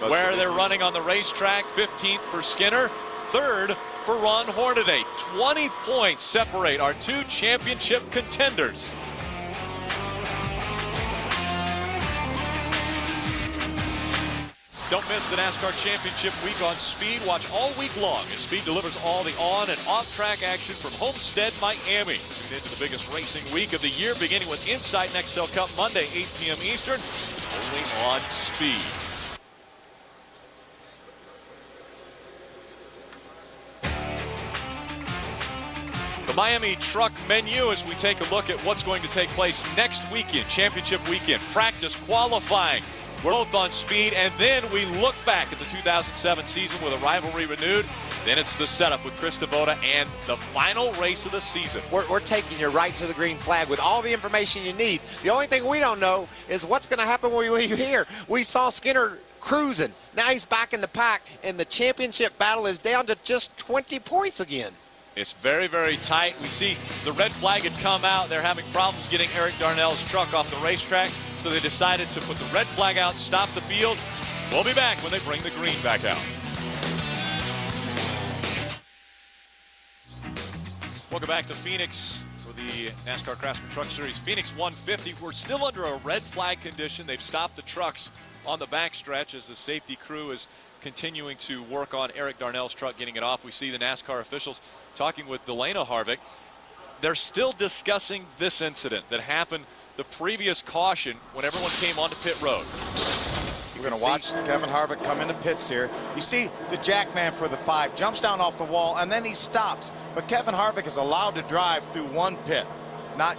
Where they're running on the racetrack, 15th for Skinner, 3rd for Ron Hornaday. 20 points separate our two championship contenders. Don't miss the NASCAR Championship Week on Speed. Watch all week long as Speed delivers all the on- and off-track action from Homestead, Miami. Tune into the biggest racing week of the year, beginning with Insight Nextel Cup Monday, 8 p.m. Eastern, only on Speed. The Miami truck menu as we take a look at what's going to take place next weekend, championship weekend, practice qualifying. Both on Speed, and then we look back at the 2007 season with a rivalry renewed. Then it's the setup with Chris Devoda and the final race of the season. We're taking you right to the green flag with all the information you need. The only thing we don't know is what's going to happen when we leave here. We saw Skinner cruising. Now he's back in the pack, and the championship battle is down to just 20 points again. It's very, very tight. We see the red flag had come out. They're having problems getting Eric Darnell's truck off the racetrack, so they decided to put the red flag out, stop the field. We'll be back when they bring the green back out. Welcome back to Phoenix for the NASCAR Craftsman Truck Series Phoenix 150. We're still under a red flag condition. They've stopped the trucks on the backstretch as the safety crew is continuing to work on Eric Darnell's truck, getting it off. We see the NASCAR officials talking with Delana Harvick. They're still discussing this incident that happened the previous caution when everyone came onto pit road. We're going to watch Kevin Harvick come in the pits here. You see the Jackman for the 5 jumps down off the wall, and then he stops. But Kevin Harvick is allowed to drive through one pit.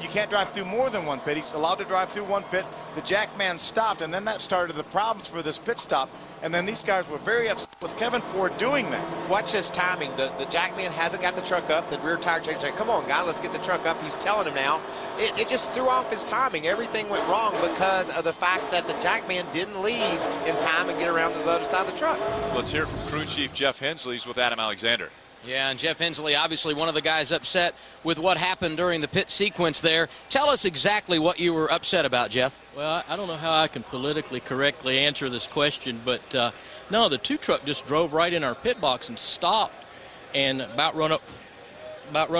You can't drive through more than one pit. He's allowed to drive through one pit. The Jackman stopped, and then that started the problems for this pit stop. And then these guys were very upset with Kevin for doing that. Watch his timing. The Jackman hasn't got the truck up. The rear tire changer said, come on, guy, let's get the truck up. He's telling him now. It just threw off his timing. Everything went wrong because of the fact that the Jackman didn't leave in time and get around to the other side of the truck. Let's hear from crew chief Jeff Hensley with Adam Alexander. Yeah, and Jeff Hensley, obviously one of the guys upset with what happened during the pit sequence there. Tell us exactly what you were upset about, Jeff. Well, I don't know how I can politically correctly answer this question, but no, the 2 truck just drove right in our pit box and stopped and about run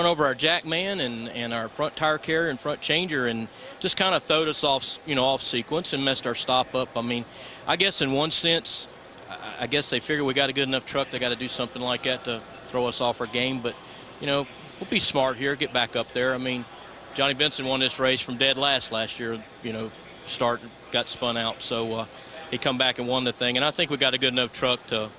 over our Jackman and our front tire carrier and front changer, and just kind of throwed us off, off sequence and messed our stop up. I mean, I guess in one sense, I guess they figure we got a good enough truck, they got to do something like that to throw us off our game. But we'll be smart here, get back up there. I mean, Johnny Benson won this race from dead last year, got spun out, so he come back and won the thing, and I think we got a good enough truck to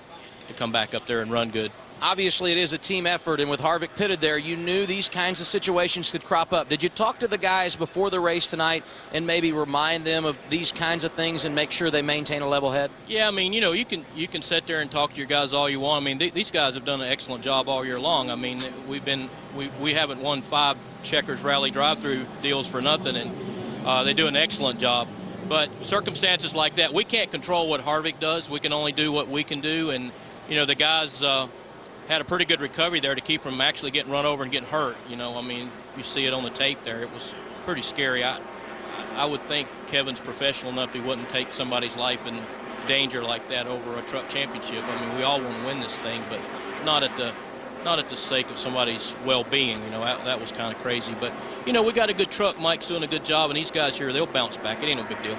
come back up there and run good. Obviously, it is a team effort, and with Harvick pitted there, you knew these kinds of situations could crop up. Did you talk to the guys before the race tonight and maybe remind them of these kinds of things and make sure they maintain a level head? Yeah, I mean, you can sit there and talk to your guys all you want. I mean, these guys have done an excellent job all year long. I mean, we haven't won 5 Checkers Rally drive-through deals for nothing, and they do an excellent job. But circumstances like that, we can't control what Harvick does. We can only do what we can do. And, you know, the guys had a pretty good recovery there to keep from actually getting run over and getting hurt. You know, I mean, you see it on the tape there. It was pretty scary. I would think Kevin's professional enough he wouldn't take somebody's life in danger like that over a truck championship. I mean, we all want to win this thing, but not at the sake of somebody's well-being. You know, that was kind of crazy. But, you know, we got a good truck. Mike's doing a good job, and these guys here, they'll bounce back. It ain't no big deal.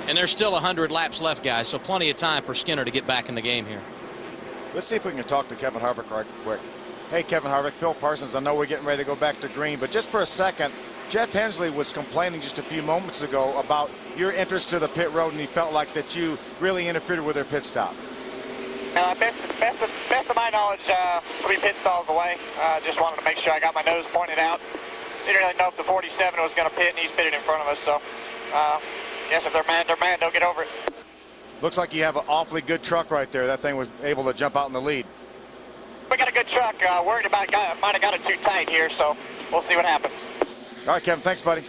And there's still 100 laps left, guys, so plenty of time for Skinner to get back in the game here. Let's see if we can talk to Kevin Harvick right quick. Hey, Kevin Harvick, Phil Parsons, I know we're getting ready to go back to green, but just for a second, Jeff Hensley was complaining just a few moments ago about your entrance to the pit road, and he felt like that you really interfered with their pit stop. Best of my knowledge, 3 pit stalls away. Just wanted to make sure I got my nose pointed out. Didn't really know if the 47 was going to pit, and he's pitted in front of us, so yes, if they're mad, they'll get over it. Looks like you have an awfully good truck right there. That thing was able to jump out in the lead. We got a good truck. Worried about might have got it too tight here, so we'll see what happens. All right, Kevin, thanks, buddy.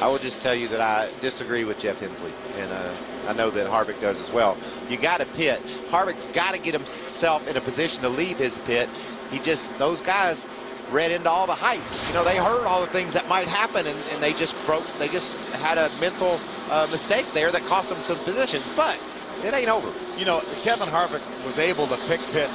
I will just tell you that I disagree with Jeff Hensley, and I know that Harvick does as well. You got to pit. Harvick's got to get himself in a position to leave his pit. Those guys read into all the hype. You know, they heard all the things that might happen, and they just had a mental mistake there that cost them some positions, but it ain't over. You know, Kevin Harvick was able to pick that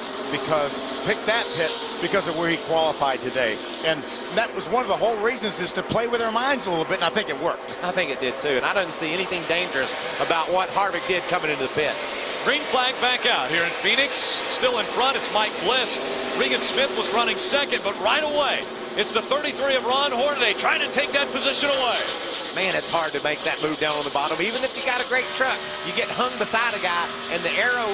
pit because of where he qualified today. And that was one of the whole reasons, is to play with their minds a little bit, and I think it worked. I think it did too, and I don't see anything dangerous about what Harvick did coming into the pits. Green flag back out here in Phoenix. Still in front, it's Mike Bliss. Regan Smith was running second, but right away, it's the 33 of Ron Hornaday trying to take that position away. Man, it's hard to make that move down on the bottom. Even if you got a great truck, you get hung beside a guy, and the aero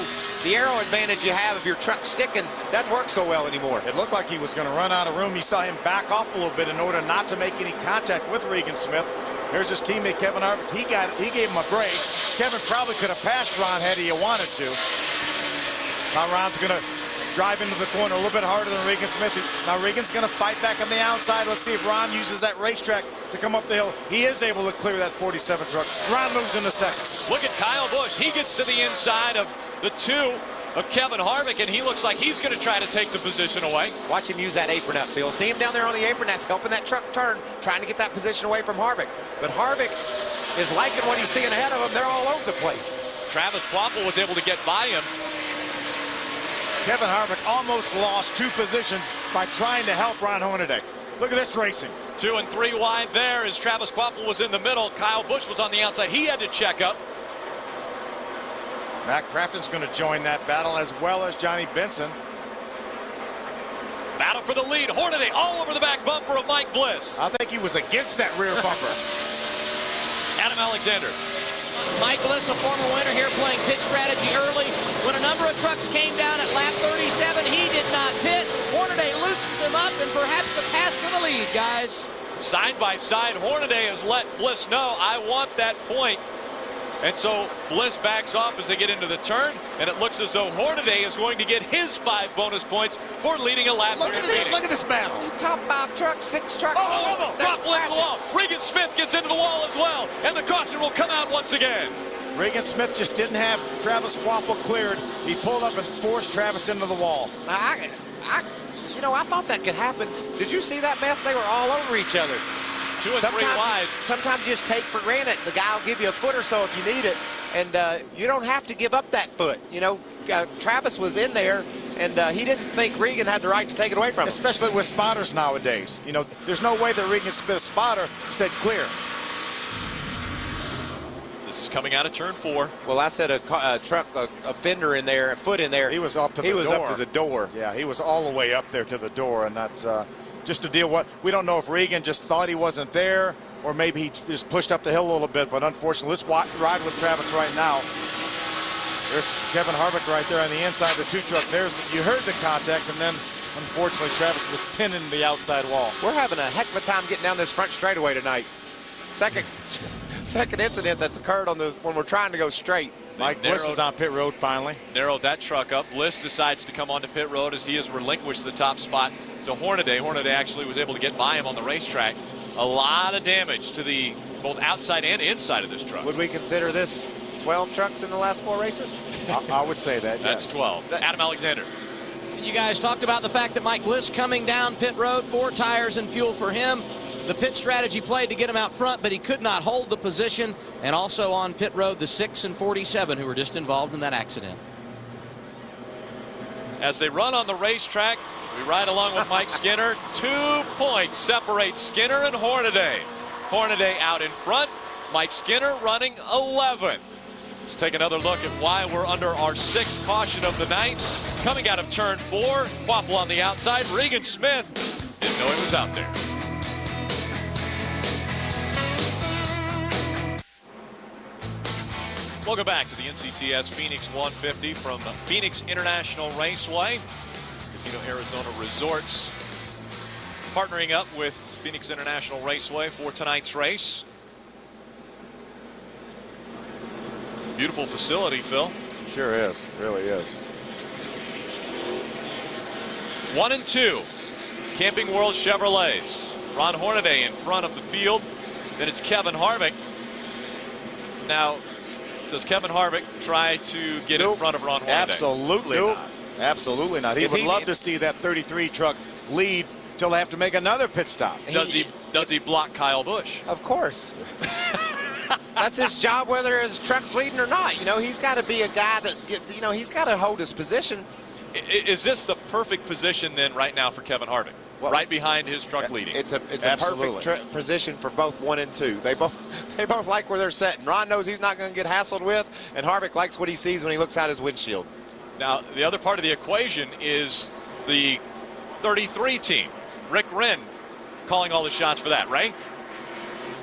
advantage you have of your truck sticking doesn't work so well anymore. It looked like he was going to run out of room. You saw him back off a little bit in order not to make any contact with Regan Smith. There's his teammate Kevin Harvick. He gave him a break. Kevin probably could have passed Ron had he wanted to. Now Ron's going to drive into the corner a little bit harder than Regan Smith. Now Regan's going to fight back on the outside. Let's see if Ron uses that racetrack to come up the hill. He is able to clear that 47 truck. Ron moves into second. Look at Kyle Busch. He gets to the inside of the 2 of Kevin Harvick, and he looks like he's going to try to take the position away. Watch him use that apron up, Phil. See him down there on the apron. That's helping that truck turn, trying to get that position away from Harvick. But Harvick is liking what he's seeing ahead of him. They're all over the place. Travis Kvapil was able to get by him. Kevin Harvick almost lost 2 positions by trying to help Ron Hornaday. Look at this racing. 2 and 3 wide there as Travis Kvapil was in the middle. Kyle Busch was on the outside. He had to check up. Matt Crafton's going to join that battle, as well as Johnny Benson. Battle for the lead. Hornaday all over the back bumper of Mike Bliss. I think he was against that rear bumper. Adam Alexander. Mike Bliss, a former winner here, playing pit strategy early. When a number of trucks came down at lap 37, he did not pit. Hornaday loosens him up, and perhaps the pass for the lead, guys. Side by side, Hornaday has let Bliss know, I want that point. And so Bliss backs off as they get into the turn, and it looks as though Hornaday is going to get his 5 bonus points for leading a lap. Look at this battle. Top 5 trucks, 6 trucks. Oh, Drop into the wall. Regan Smith gets into the wall as well, and the caution will come out once again. Regan Smith just didn't have Travis Kvapil cleared. He pulled up and forced Travis into the wall. You know, I thought that could happen. Did you see that mess? They were all over each other. 2 and 3 wide. Sometimes you just take for granted. The guy will give you a foot or so if you need it, and you don't have to give up that foot. You know, Travis was in there, and he didn't think Regan had the right to take it away from him. Especially with spotters nowadays. You know, there's no way that Regan Smith's spotter said clear. This is coming out of turn 4. Well, I said a fender in there, a foot in there. He was up to the door. He was up to the door. Yeah, he was all the way up there to the door, and that's just to deal with. We don't know if Regan just thought he wasn't there, or maybe he just pushed up the hill a little bit, but unfortunately, let's ride with Travis right now. There's Kevin Harvick right there on the inside of the 2 truck. You heard the contact, and then unfortunately Travis was pinning the outside wall. We're having a heck of a time getting down this front straightaway tonight. Second incident that's occurred when we're trying to go straight. Mike Bliss is on pit road finally. Narrowed that truck up. Bliss decides to come onto pit road as he has relinquished the top spot to Hornaday. Hornaday actually was able to get by him on the racetrack A lot of damage to the both outside and inside of this truck. Would we consider this 12 trucks in the last 4 races? I would say that, That's yes. 12. Adam Alexander. You guys talked about the fact that Mike Bliss coming down pit road, 4 tires and fuel for him. The pit strategy played to get him out front, but he could not hold the position. And also on pit road, the 6 and 47 who were just involved in that accident. As they run on the racetrack, we ride along with Mike Skinner. 2 points separate Skinner and Hornaday. Hornaday out in front, Mike Skinner running 11. Let's take another look at why we're under our 6th caution of the night. Coming out of turn 4, Quapple on the outside. Regan Smith didn't know he was out there. Welcome back to the NCTS Phoenix 150 from Phoenix International Raceway. Casino Arizona Resorts partnering up with Phoenix International Raceway for tonight's race. Beautiful facility, Phil. Sure is. Really is. 1 and 2. Camping World Chevrolets. Ron Hornaday in front of the field. Then it's Kevin Harvick. Now, does Kevin Harvick try to get in front of Ron Hornaday? Absolutely not. Absolutely not. He would love to see that 33 truck lead till they have to make another pit stop. Does he block Kyle Busch? Of course. That's his job, whether his truck's leading or not. You know, he's got to be a guy that, you know, he's got to hold his position. Is this the perfect position then right now for Kevin Harvick? Well, right behind his truck leading. It's a perfect position for both 1 and 2. They both like where they're sitting. Ron knows he's not going to get hassled with, and Harvick likes what he sees when he looks out his windshield. Now, the other part of the equation is the 33 team. Rick Wren calling all the shots for that, right?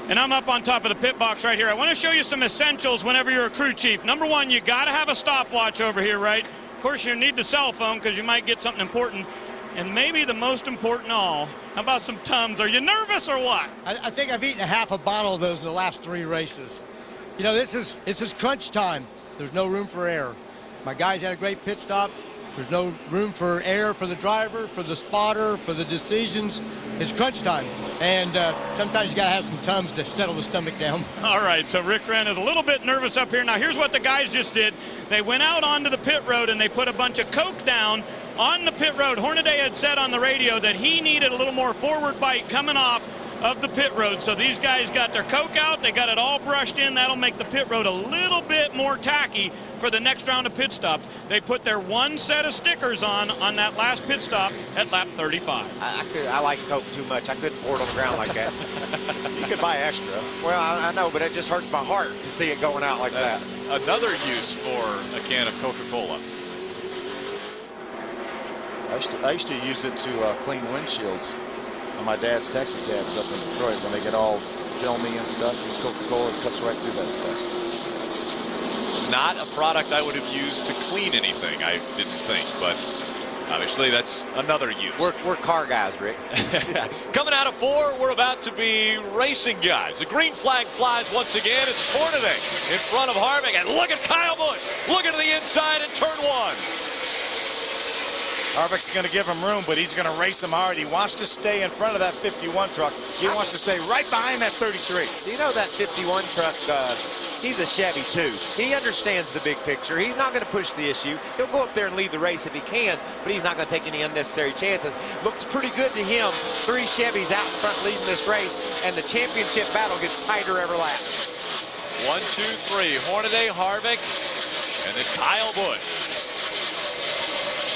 And I'm up on top of the pit box right here. I want to show you some essentials whenever you're a crew chief. Number 1, you got to have a stopwatch over here, right? Of course, you need the cell phone because you might get something important. And maybe the most important of all, how about some Tums? Are you nervous or what? I think I've eaten a half a bottle of those in the last 3 races. You know, this is crunch time. There's no room for error. My guys had a great pit stop. There's no room for error for the driver, for the spotter, for the decisions. It's crunch time. And sometimes you got to have some Tums to settle the stomach down. All right, so Rick Wren is a little bit nervous up here. Now, here's what the guys just did. They went out onto the pit road and they put a bunch of Coke down on the pit road. Hornaday had said on the radio that he needed a little more forward bite coming off of the pit road. So these guys got their Coke out. They got it all brushed in. That'll make the pit road a little bit more tacky for the next round of pit stops. They put their 1 set of stickers on that last pit stop at lap 35. I like Coke too much. I couldn't pour it on the ground like that. You could buy extra. Well, I know, but it just hurts my heart to see it going out like that. Another use for a can of Coca-Cola. I used to use it to clean windshields on my dad's taxi cabs up in Detroit when they get all filmy and stuff. Use Coca-Cola, it cuts right through that stuff. Not a product I would have used to clean anything, I didn't think, but obviously that's another use. We're car guys, Rick. Coming out of 4, we're about to be racing guys. The green flag flies once again. It's Hornaday in front of Harvick, and look at Kyle Busch. Look at the inside in turn 1. Harvick's going to give him room, but he's going to race him hard. He wants to stay in front of that 51 truck. He wants to stay right behind that 33. Do you know that 51 truck, he's a Chevy too. He understands the big picture. He's not going to push the issue. He'll go up there and lead the race if he can, but he's not going to take any unnecessary chances. Looks pretty good to him. 3 Chevys out in front leading this race, and the championship battle gets tighter every lap. 1, 2, 3. Hornaday, Harvick, and then Kyle Busch.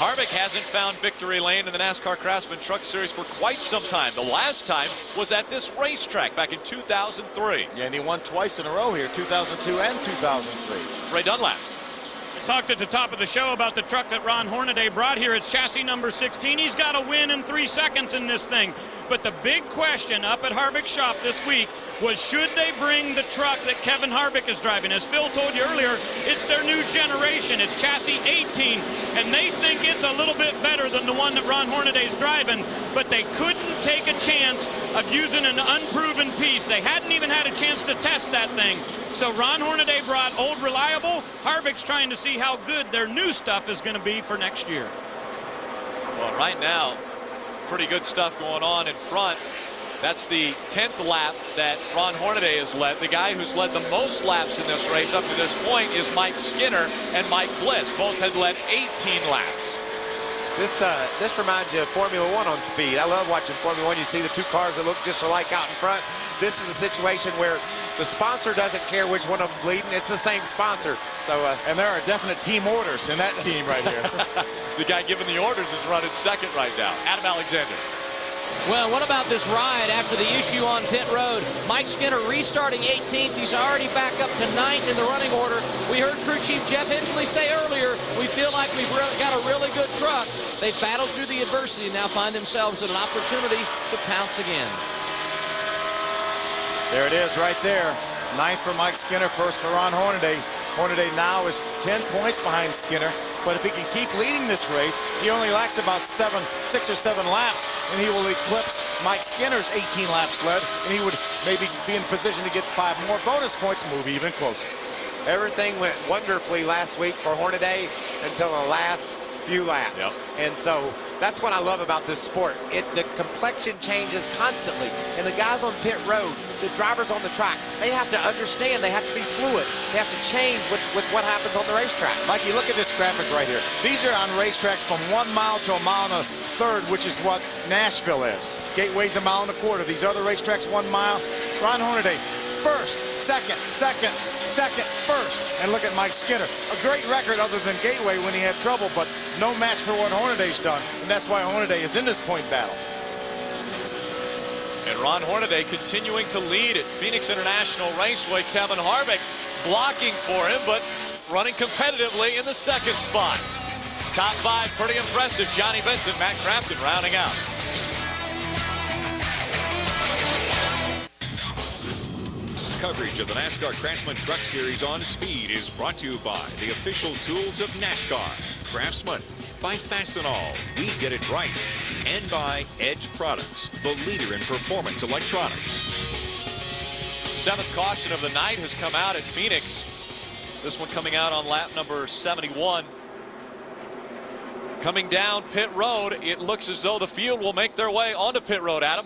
Harvick hasn't found victory lane in the NASCAR Craftsman Truck Series for quite some time. The last time was at this racetrack back in 2003. Yeah, and he won twice in a row here, 2002 and 2003. Ray Dunlap. I talked at the top of the show about the truck that Ron Hornaday brought here. It's chassis number 16. He's got to win in 3 seconds in this thing. But the big question up at Harvick's shop this week was, should they bring the truck that Kevin Harvick is driving? As Phil told you earlier, it's their new generation. It's chassis 18, and they think it's a little bit better than the one that Ron Hornaday's driving, but they couldn't take a chance of using an unproven piece. They hadn't even had a chance to test that thing. So Ron Hornaday brought old reliable. Harvick's trying to see how good their new stuff is going to be for next year. Well, right now, pretty good stuff going on in front. That's the 10th lap that Ron Hornaday has led. The guy who's led the most laps in this race up to this point is Mike Skinner and Mike Bliss. Both had led 18 laps. This reminds you of Formula One on speed. I love watching Formula One. You see the two cars that look just alike out in front. This is a situation where the sponsor doesn't care which one of them's leading. It's the same sponsor. So, and there are definite team orders in that team right here. The guy giving the orders is running second right now. Adam Alexander. Well, what about this ride after the issue on pit road? Mike Skinner restarting 18th. He's already back up to 9th in the running order. We heard crew chief Jeff Hensley say earlier, we feel like we've got a really good truck. They've battled through the adversity and now find themselves with an opportunity to pounce again. There it is right there. 9th for Mike Skinner, 1st for Ron Hornaday. Hornaday now is 10 points behind Skinner, but if he can keep leading this race, he only lacks about 6 or 7 laps, and he will eclipse Mike Skinner's 18 laps led, and he would maybe be in position to get 5 more bonus points, move even closer. everything went wonderfully last week for Hornaday until the last few laps. Yep. And so that's what I love about this sport. The complexion changes constantly. And the guys on pit road, the drivers on the track, they have to understand, they have to be fluid. They have to change with what happens on the racetrack. Mikey, look at this graphic right here. These are on racetracks from 1 mile to 1.25 miles, which is what Nashville is. Gateway's 1.25 miles. These other racetracks, 1 mile. Ron Hornaday, first, second, first. And look at Mike Skinner. A great record other than Gateway when he had trouble, but no match for what Hornaday's done. And that's why Hornaday is in this point battle. And Ron Hornaday continuing to lead at Phoenix International Raceway. Kevin Harvick blocking for him, but running competitively in the second spot. Top 5, pretty impressive. Johnny Vincent, Matt Crafton rounding out. Coverage of the NASCAR Craftsman Truck Series on Speed is brought to you by the official tools of NASCAR. Craftsman, by Fastenal, we get it right. And by Edge Products, the leader in performance electronics. 7th caution of the night has come out at Phoenix. This one coming out on lap number 71. Coming down pit road, it looks as though the field will make their way onto pit road, Adam.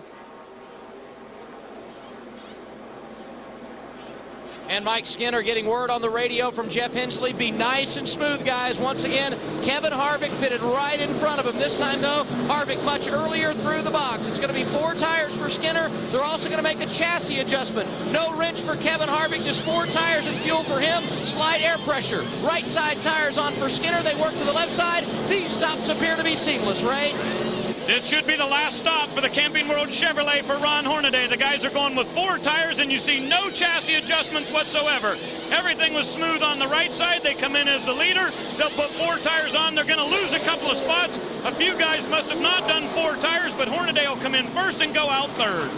And Mike Skinner getting word on the radio from Jeff Hensley. Be nice and smooth, guys. Once again, Kevin Harvick pitted right in front of him. This time, though, Harvick much earlier through the box. It's going to be 4 tires for Skinner. They're also going to make a chassis adjustment. No wrench for Kevin Harvick, just 4 tires and fuel for him. Slight air pressure. Right side tires on for Skinner. They work to the left side. These stops appear to be seamless, Ray. This should be the last stop for the Camping World Chevrolet for Ron Hornaday. The guys are going with 4 tires, and you see no chassis adjustments whatsoever. Everything was smooth on the right side. They come in as the leader. They'll put 4 tires on. They're going to lose a couple of spots. A few guys must have not done 4 tires, but Hornaday will come in first and go out third.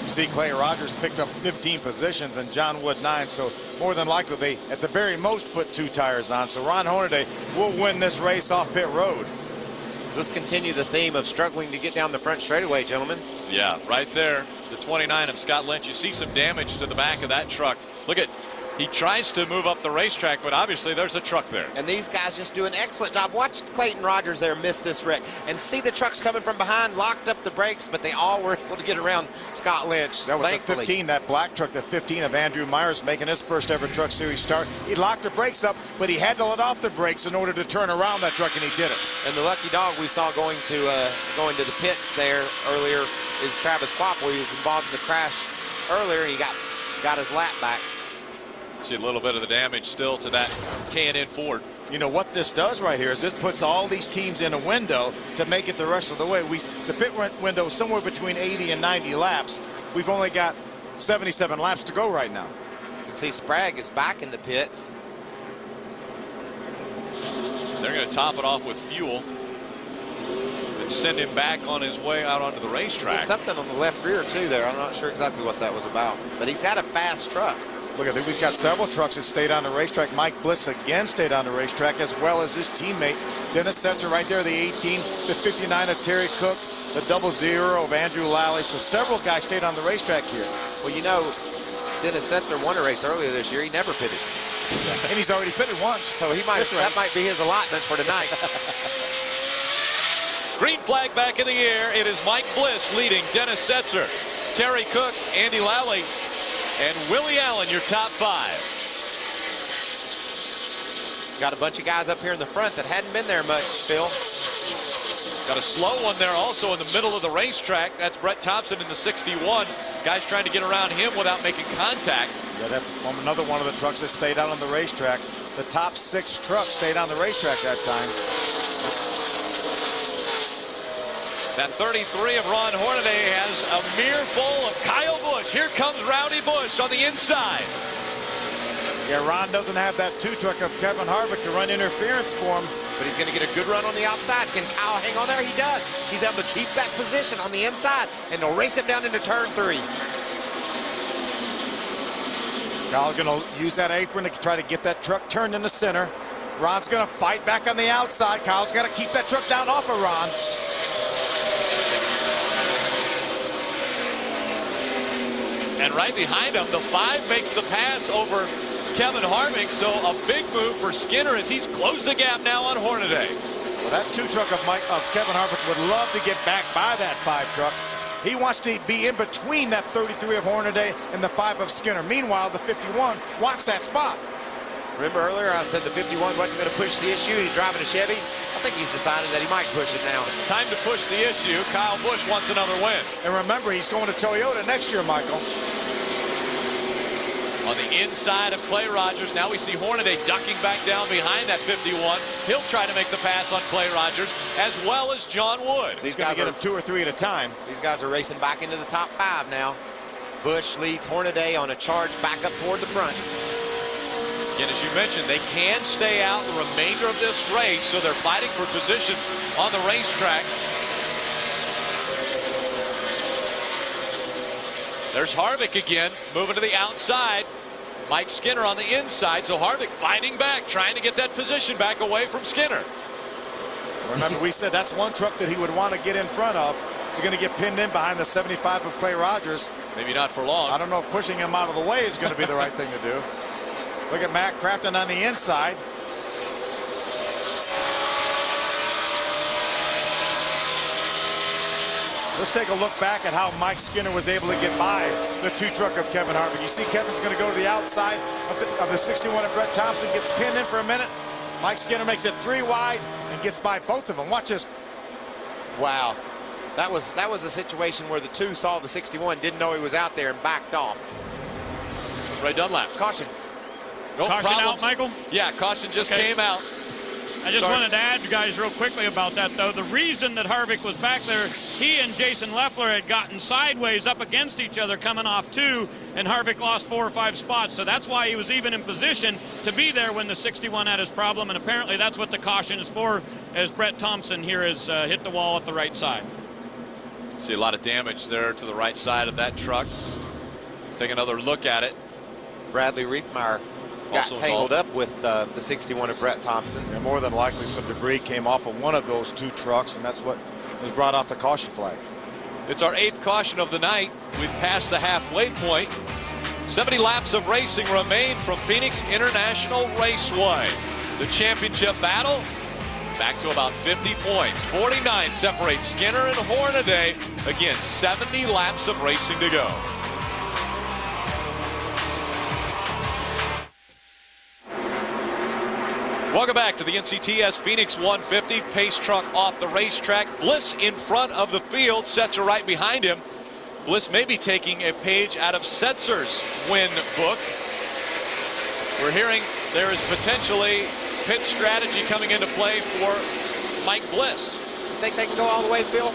See, Clay Rogers picked up 15 positions and John Wood 9, so more than likely they, at the very most, put 2 tires on. So Ron Hornaday will win this race off pit road. Let's continue the theme of struggling to get down the front straightaway, gentlemen. Yeah, right there, the 29 of Scott Lynch. You see some damage to the back of that truck. Look at, he tries to move up the racetrack, but obviously there's a truck there. And these guys just do an excellent job. Watch Clayton Rogers there miss this wreck. And see the trucks coming from behind, locked up the brakes, but they all were able to get around Scott Lynch. That was thankfully. the 15, that black truck, the 15 of Andrew Myers, making his first ever Truck Series start. He locked the brakes up, but he had to let off the brakes in order to turn around that truck, and he did it. And the lucky dog we saw going to the pits there earlier is Travis Quapple. He was involved in the crash earlier. He got his lap back. See a little bit of the damage still to that K&N Ford. You know what this does right here is it puts all these teams in a window to make it the rest of the way. The pit window is somewhere between 80 and 90 laps. We've only got 77 laps to go right now. You can see Sprague is back in the pit. They're going to top it off with fuel and send him back on his way out onto the racetrack. Something on the left rear too there. I'm not sure exactly what that was about, but he's got a fast truck. Look at that. We've got several trucks that stayed on the racetrack. Mike Bliss again stayed on the racetrack, as well as his teammate Dennis Setzer right there, the 18, the 59 of Terry Cook, the 00 of Andrew Lally. So several guys stayed on the racetrack here. Well, you know, Dennis Setzer won a race earlier this year. He never pitted. And he's already pitted once. So that might be his allotment for tonight. Green flag back in the air. It is Mike Bliss leading Dennis Setzer, Terry Cook, Andy Lally, and Willie Allen, your top 5. Got a bunch of guys up here in the front that hadn't been there much, Phil. Got a slow one there also in the middle of the racetrack. That's Brett Thompson in the 61. Guys trying to get around him without making contact. Yeah, that's another one of the trucks that stayed out on the racetrack. The top 6 trucks stayed on the racetrack that time. That 33 of Ron Hornaday has a mirror full of Kyle Busch. Here comes Rowdy Busch on the inside. Yeah, Ron doesn't have that 2 truck of Kevin Harvick to run interference for him. But he's going to get a good run on the outside. Can Kyle hang on there? He does. He's able to keep that position on the inside, and they'll race him down into turn 3. Kyle's going to use that apron to try to get that truck turned in the center. Ron's going to fight back on the outside. Kyle's got to keep that truck down off of Ron. And right behind him, the 5 makes the pass over Kevin Harvick. So a big move for Skinner as he's closed the gap now on Hornaday. Well, that 2 truck of Kevin Harvick would love to get back by that 5 truck. He wants to be in between that 33 of Hornaday and the 5 of Skinner. Meanwhile, the 51 wants that spot. Remember earlier I said the 51 wasn't going to push the issue. He's driving a Chevy. I think he's decided that he might push it now. Time to push the issue. Kyle Busch wants another win. And remember, he's going to Toyota next year, Michael. On the inside of Clay Rogers, now we see Hornaday ducking back down behind that 51. He'll try to make the pass on Clay Rogers, as well as John Wood. These guys get him 2 or 3 at a time. These guys are racing back into the top 5 now. Busch leads Hornaday on a charge back up toward the front. Again, as you mentioned, they can stay out the remainder of this race, so they're fighting for positions on the racetrack. There's Harvick again, moving to the outside. Mike Skinner on the inside, so Harvick fighting back, trying to get that position back away from Skinner. Remember, we said that's one truck that he would want to get in front of. He's going to get pinned in behind the 75 of Clay Rogers. Maybe not for long. I don't know if pushing him out of the way is going to be the right thing to do. Look at Matt Crafton on the inside. Let's take a look back at how Mike Skinner was able to get by the 2 truck of Kevin Harvick. You see Kevin's going to go to the outside of the 61 of Brett Thompson, gets pinned in for a minute. Mike Skinner makes it 3 wide and gets by both of them. Watch this. Wow. That was a situation where the 2 saw the 61, didn't know he was out there, and backed off. Ray Dunlap. Caution. No Caution problems. out, Michael? Yeah, caution just came out. I just wanted to add, you guys, real quickly about that, though. The reason that Harvick was back there, he and Jason Leffler had gotten sideways up against each other coming off 2, and Harvick lost 4 or 5 spots. So that's why he was even in position to be there when the 61 had his problem, and apparently that's what the caution is for, as Brett Thompson here has hit the wall at the right side. See a lot of damage there to the right side of that truck. Take another look at it. Bradley Riethmeyer got tangled up with the 61 of Brett Thompson. And more than likely some debris came off of one of those 2 trucks, and that's what was brought out the caution flag. It's our 8th caution of the night. We've passed the halfway point. 70 laps of racing remain from Phoenix International Raceway. The championship battle back to about 50 points. 49 separates Skinner and Hornaday. Again, 70 laps of racing to go. Welcome back to the NCTS Phoenix 150. Pace truck off the racetrack. Bliss in front of the field. Setzer right behind him. Bliss may be taking a page out of Setzer's win book. We're hearing there is potentially pit strategy coming into play for Mike Bliss. Think they can go all the way, Phil?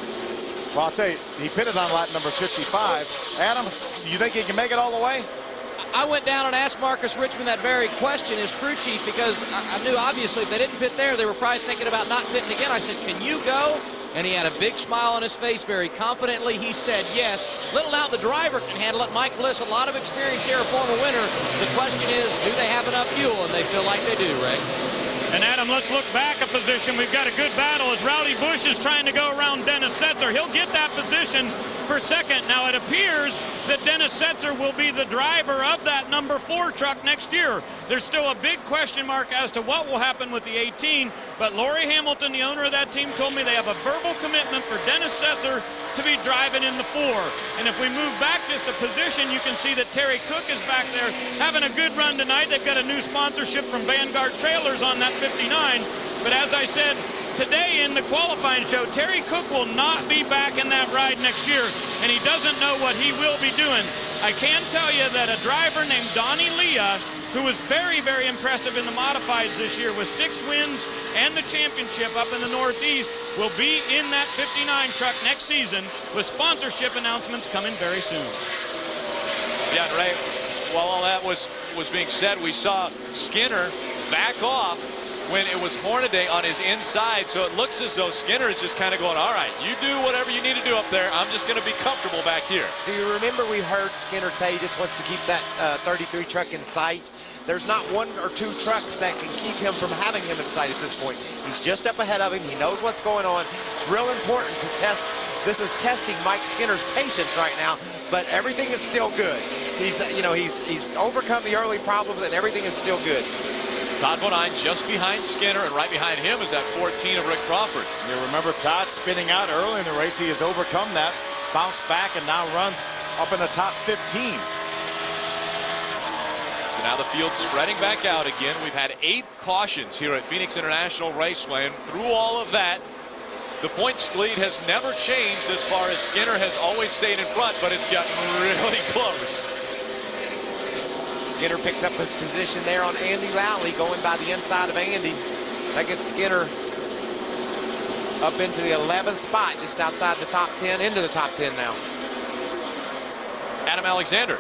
Well, I'll tell you, he pitted on lap number 55. Adam, do you think he can make it all the way? I went down and asked Marcus Richmond that very question as crew chief, because I knew obviously if they didn't pit there, they were probably thinking about not pitting again. I said, can you go? And he had a big smile on his face very confidently. He said yes. Little doubt the driver can handle it. Mike Bliss, a lot of experience here, a former winner. The question is, do they have enough fuel? And they feel like they do, Ray. And Adam, let's look back a position. We've got a good battle as Rowdy Bush is trying to go around Dennis Setzer. He'll get that position for second. Now it appears that Dennis Setzer will be the driver of that number 4 truck next year. There's still a big question mark as to what will happen with the 18, but Lori Hamilton, the owner of that team, told me they have a verbal commitment for Dennis Setzer to be driving in the 4. And if we move back just a position, you can see that Terry Cook is back there having a good run tonight. They've got a new sponsorship from Vanguard Trailers on that 59. But as I said today in the qualifying show, Terry Cook will not be back in that ride next year, and he doesn't know what he will be doing. I can tell you that a driver named Donnie Leah, who was very, very impressive in the modifieds this year with 6 wins and the championship up in the Northeast, will be in that 59 truck next season with sponsorship announcements coming very soon. Yeah, Ray, while all that was being said, we saw Skinner back off when it was Hornaday on his inside, so it looks as though Skinner is just kind of going, all right, you do whatever you need to do up there. I'm just going to be comfortable back here. Do you remember we heard Skinner say he just wants to keep that 33 truck in sight? There's not 1 or 2 trucks that can keep him from having him in sight at this point. He's just up ahead of him. He knows what's going on. It's real important to test. This is testing Mike Skinner's patience right now, but everything is still good. He's overcome the early problems, and everything is still good. Todd Bodine just behind Skinner, and right behind him is that 14 of Rick Crawford. You remember Todd spinning out early in the race. He has overcome that, bounced back, and now runs up in the top 15. So now the field spreading back out again. We've had 8 cautions here at Phoenix International Raceway, and through all of that, the points lead has never changed as far as Skinner has always stayed in front, but it's gotten really close. Skinner picks up a position there on Andy Lally, going by the inside of Andy. That gets Skinner up into the 11th spot, just outside the top 10, into the top 10 now. Adam Alexander.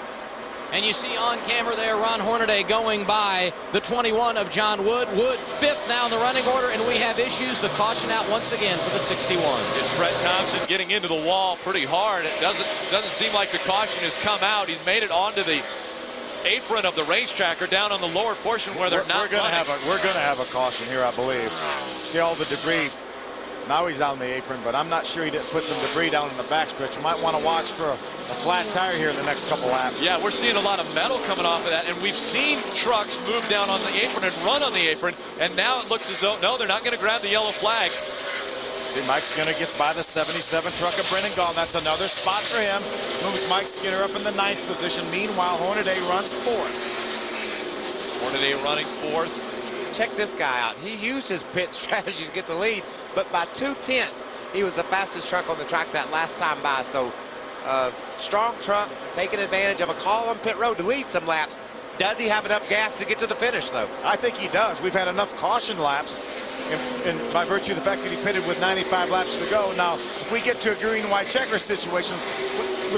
And you see on camera there Ron Hornaday going by the 21 of John Wood. Wood 5th now in the running order, and we have issues. The caution out once again for the 61. It's Brett Thompson getting into the wall pretty hard. It doesn't seem like the caution has come out. He's made it onto the apron of the racetrack, or down on the lower portion where they're not. We're going to have a caution here, I believe. See all the debris. Now he's on the apron, but I'm not sure he didn't put some debris down in the backstretch. You might want to watch for a flat tire here in the next couple laps. Yeah, we're seeing a lot of metal coming off of that, and we've seen trucks move down on the apron and run on the apron, and now it looks as though, no, they're not going to grab the yellow flag. See, Mike Skinner gets by the 77 truck of Brendan Gaul. That's another spot for him. Moves Mike Skinner up in the 9th position. Meanwhile, Hornaday runs 4th. Hornaday running 4th. Check this guy out. He used his pit strategy to get the lead, but by 2/10, he was the fastest truck on the track that last time by. So, strong truck, taking advantage of a call on pit road to lead some laps. Does he have enough gas to get to the finish, though? I think he does. We've had enough caution laps, and by virtue of the fact that he pitted with 95 laps to go. Now, if we get to a green-white checker situations,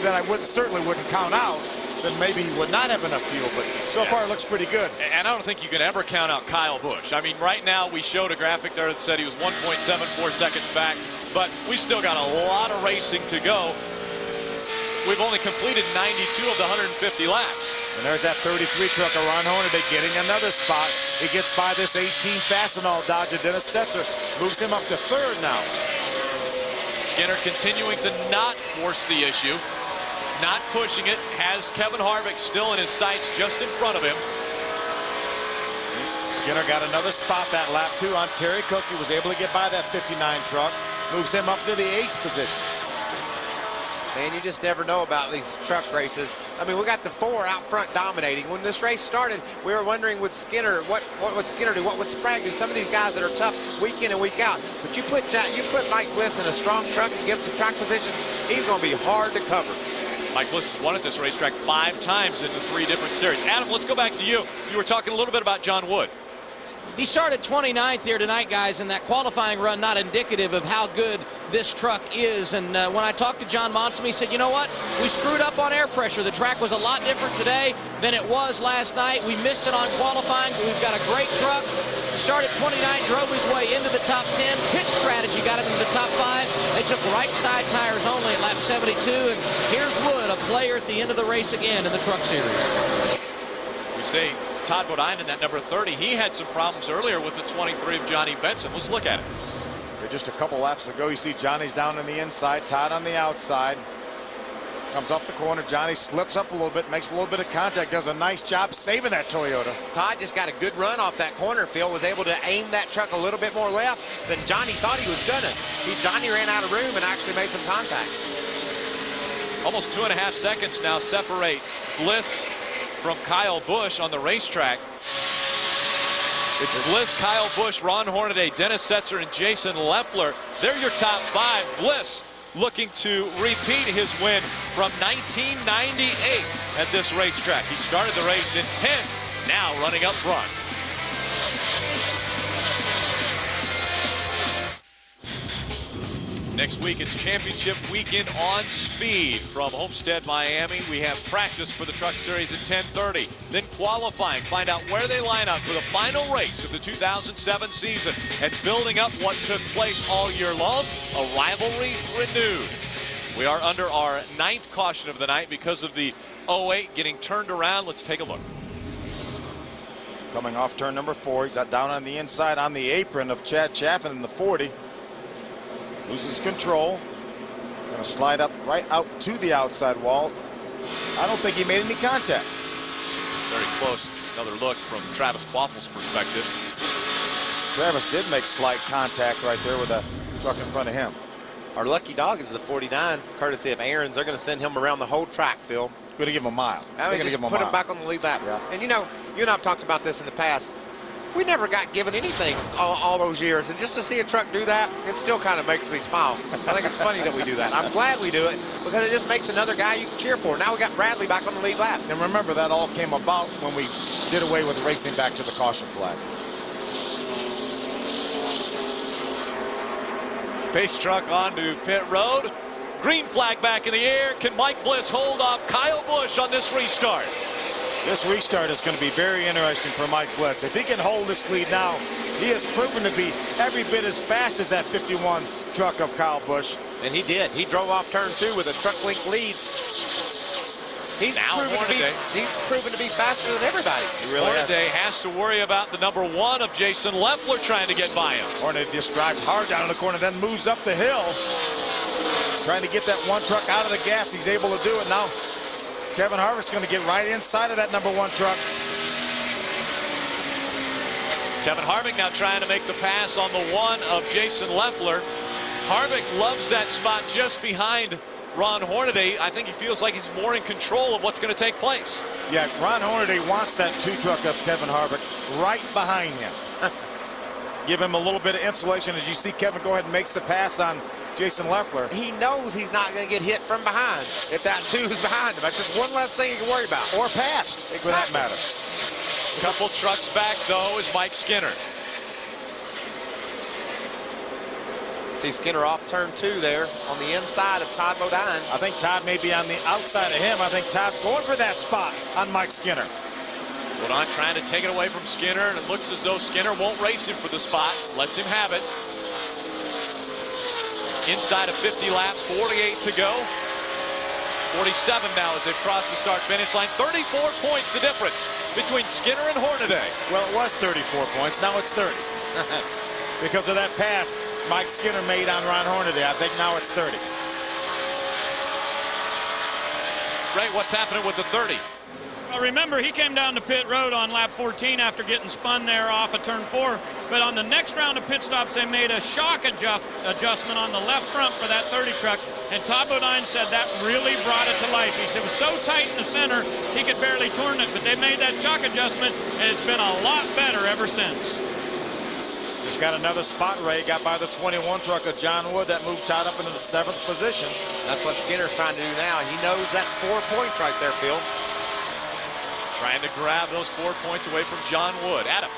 then I certainly wouldn't count out, then maybe he would not have enough fuel, but so far it looks pretty good. And I don't think you can ever count out Kyle Busch. I mean, right now we showed a graphic there that said he was 1.74 seconds back, but we still got a lot of racing to go. We've only completed 92 of the 150 laps. And there's that 33 truck of Ron Hornaday getting another spot. He gets by this 18 Fastenal Dodge. Dennis Setzer moves him up to 3rd now. Skinner continuing to not force the issue, not pushing it, has Kevin Harvick still in his sights just in front of him. Skinner got another spot that lap too on Terry Cook. He was able to get by that 59 truck, moves him up to the 8th position. Man, you just never know about these truck races. I mean, we got the 4 out front dominating. When this race started, we were wondering with Skinner, what would Skinner do? What would Sprague do? Some of these guys that are tough week in and week out. But you put Mike Bliss in a strong truck and give him some track position, he's going to be hard to cover. Mike Bliss has won at this racetrack 5 times in the 3 different series. Adam, let's go back to you. You were talking a little bit about John Wood. He started 29th here tonight, guys, in that qualifying run, not indicative of how good this truck is. And when I talked to John Monson, he said, you know what? We screwed up on air pressure. The track was a lot different today than it was last night. We missed it on qualifying, but we've got a great truck. He started 29, drove his way into the top 10. Pit strategy got him into the top 5. They took right side tires only at lap 72. And here's Wood, a player at the end of the race again in the truck series. We say Todd Bodine in that number 30. He had some problems earlier with the 23 of Johnny Benson. Let's look at it. Just a couple laps ago, you see Johnny's down on the inside, Todd on the outside. Comes off the corner. Johnny slips up a little bit, makes a little bit of contact, does a nice job saving that Toyota. Todd just got a good run off that corner, Phil, was able to aim that truck a little bit more left than Johnny thought he was gonna. Johnny ran out of room and actually made some contact. Almost 2.5 seconds now separate Bliss from Kyle Busch on the racetrack. It's Bliss, Kyle Busch, Ron Hornaday, Dennis Setzer, and Jason Leffler. They're your top 5. Bliss looking to repeat his win from 1998 at this racetrack. He started the race in 10th, now running up front. Next week, it's championship weekend on Speed. From Homestead, Miami, we have practice for the Truck Series at 10:30. Then qualifying, find out where they line up for the final race of the 2007 season. And building up what took place all year long, a rivalry renewed. We are under our 9th caution of the night because of the 08 getting turned around. Let's take a look. Coming off turn number 4, he's down on the inside on the apron of Chad Chaffin in the 40. Loses control. Going to slide up right out to the outside wall. I don't think he made any contact. Very close. Another look from Travis Quaffel's perspective. Travis did make slight contact right there with a truck in front of him. Our lucky dog is the 49, courtesy of Aaron's. They're going to send him around the whole track, Phil. Going to give him a mile. I mean, just put him back on the lead lap. Yeah. And you know, you and I have talked about this in the past. We never got given anything all those years, and just to see a truck do that, it still kind of makes me smile. I think it's funny that we do that. I'm glad we do it because it just makes another guy you can cheer for. Now we got Bradley back on the lead lap. And remember, that all came about when we did away with racing back to the caution flag. Pace truck onto pit road. Green flag back in the air. Can Mike Bliss hold off Kyle Busch on this restart? This restart is going to be very interesting for Mike Bliss. If he can hold this lead now, he has proven to be every bit as fast as that 51 truck of Kyle Busch. And he did. He drove off turn 2 with a truck link lead. He's proven to be faster than everybody. He really Hornaday has to worry about the number 1 of Jason Leffler trying to get by him. Hornaday just drives hard down in the corner, then moves up the hill. Trying to get that one truck out of the gas. He's able to do it now. Kevin Harvick's going to get right inside of that number 1 truck. Kevin Harvick now trying to make the pass on the 1 of Jason Leffler. Harvick loves that spot just behind Ron Hornaday. I think he feels like he's more in control of what's going to take place. Yeah, Ron Hornaday wants that 2 truck of Kevin Harvick right behind him. Give him a little bit of insulation as you see Kevin go ahead and makes the pass on Jason Leffler. He knows he's not going to get hit from behind if that 2 is behind him. That's just one less thing he can worry about. Or past, for that matter. Couple trucks back, though, is Mike Skinner. See Skinner off turn 2 there on the inside of Todd Bodine. I think Todd may be on the outside of him. I think Todd's going for that spot on Mike Skinner. Bodine trying to take it away from Skinner, and it looks as though Skinner won't race him for the spot. Lets him have it. Inside of 50 laps, 48 to go. 47 now as they cross the start-finish line. 34 points the difference between Skinner and Hornaday. Well, it was 34 points. Now it's 30. Because of that pass Mike Skinner made on Ron Hornaday. I think now it's 30. Ray, what's happening with the 30? Well, remember, he came down to pit road on lap 14 after getting spun there off of turn 4. But on the next round of pit stops, they made a shock adjustment on the left front for that 30 truck. And Todd Bodine said that really brought it to life. He said it was so tight in the center, he could barely turn it. But they made that shock adjustment, and it's been a lot better ever since. Just got another spot, Ray. Got by the 21 truck of John Wood. That moved Todd up into the 7th position. That's what Skinner's trying to do now. He knows that's 4 points right there, Phil. Trying to grab those 4 points away from John Wood. Adam.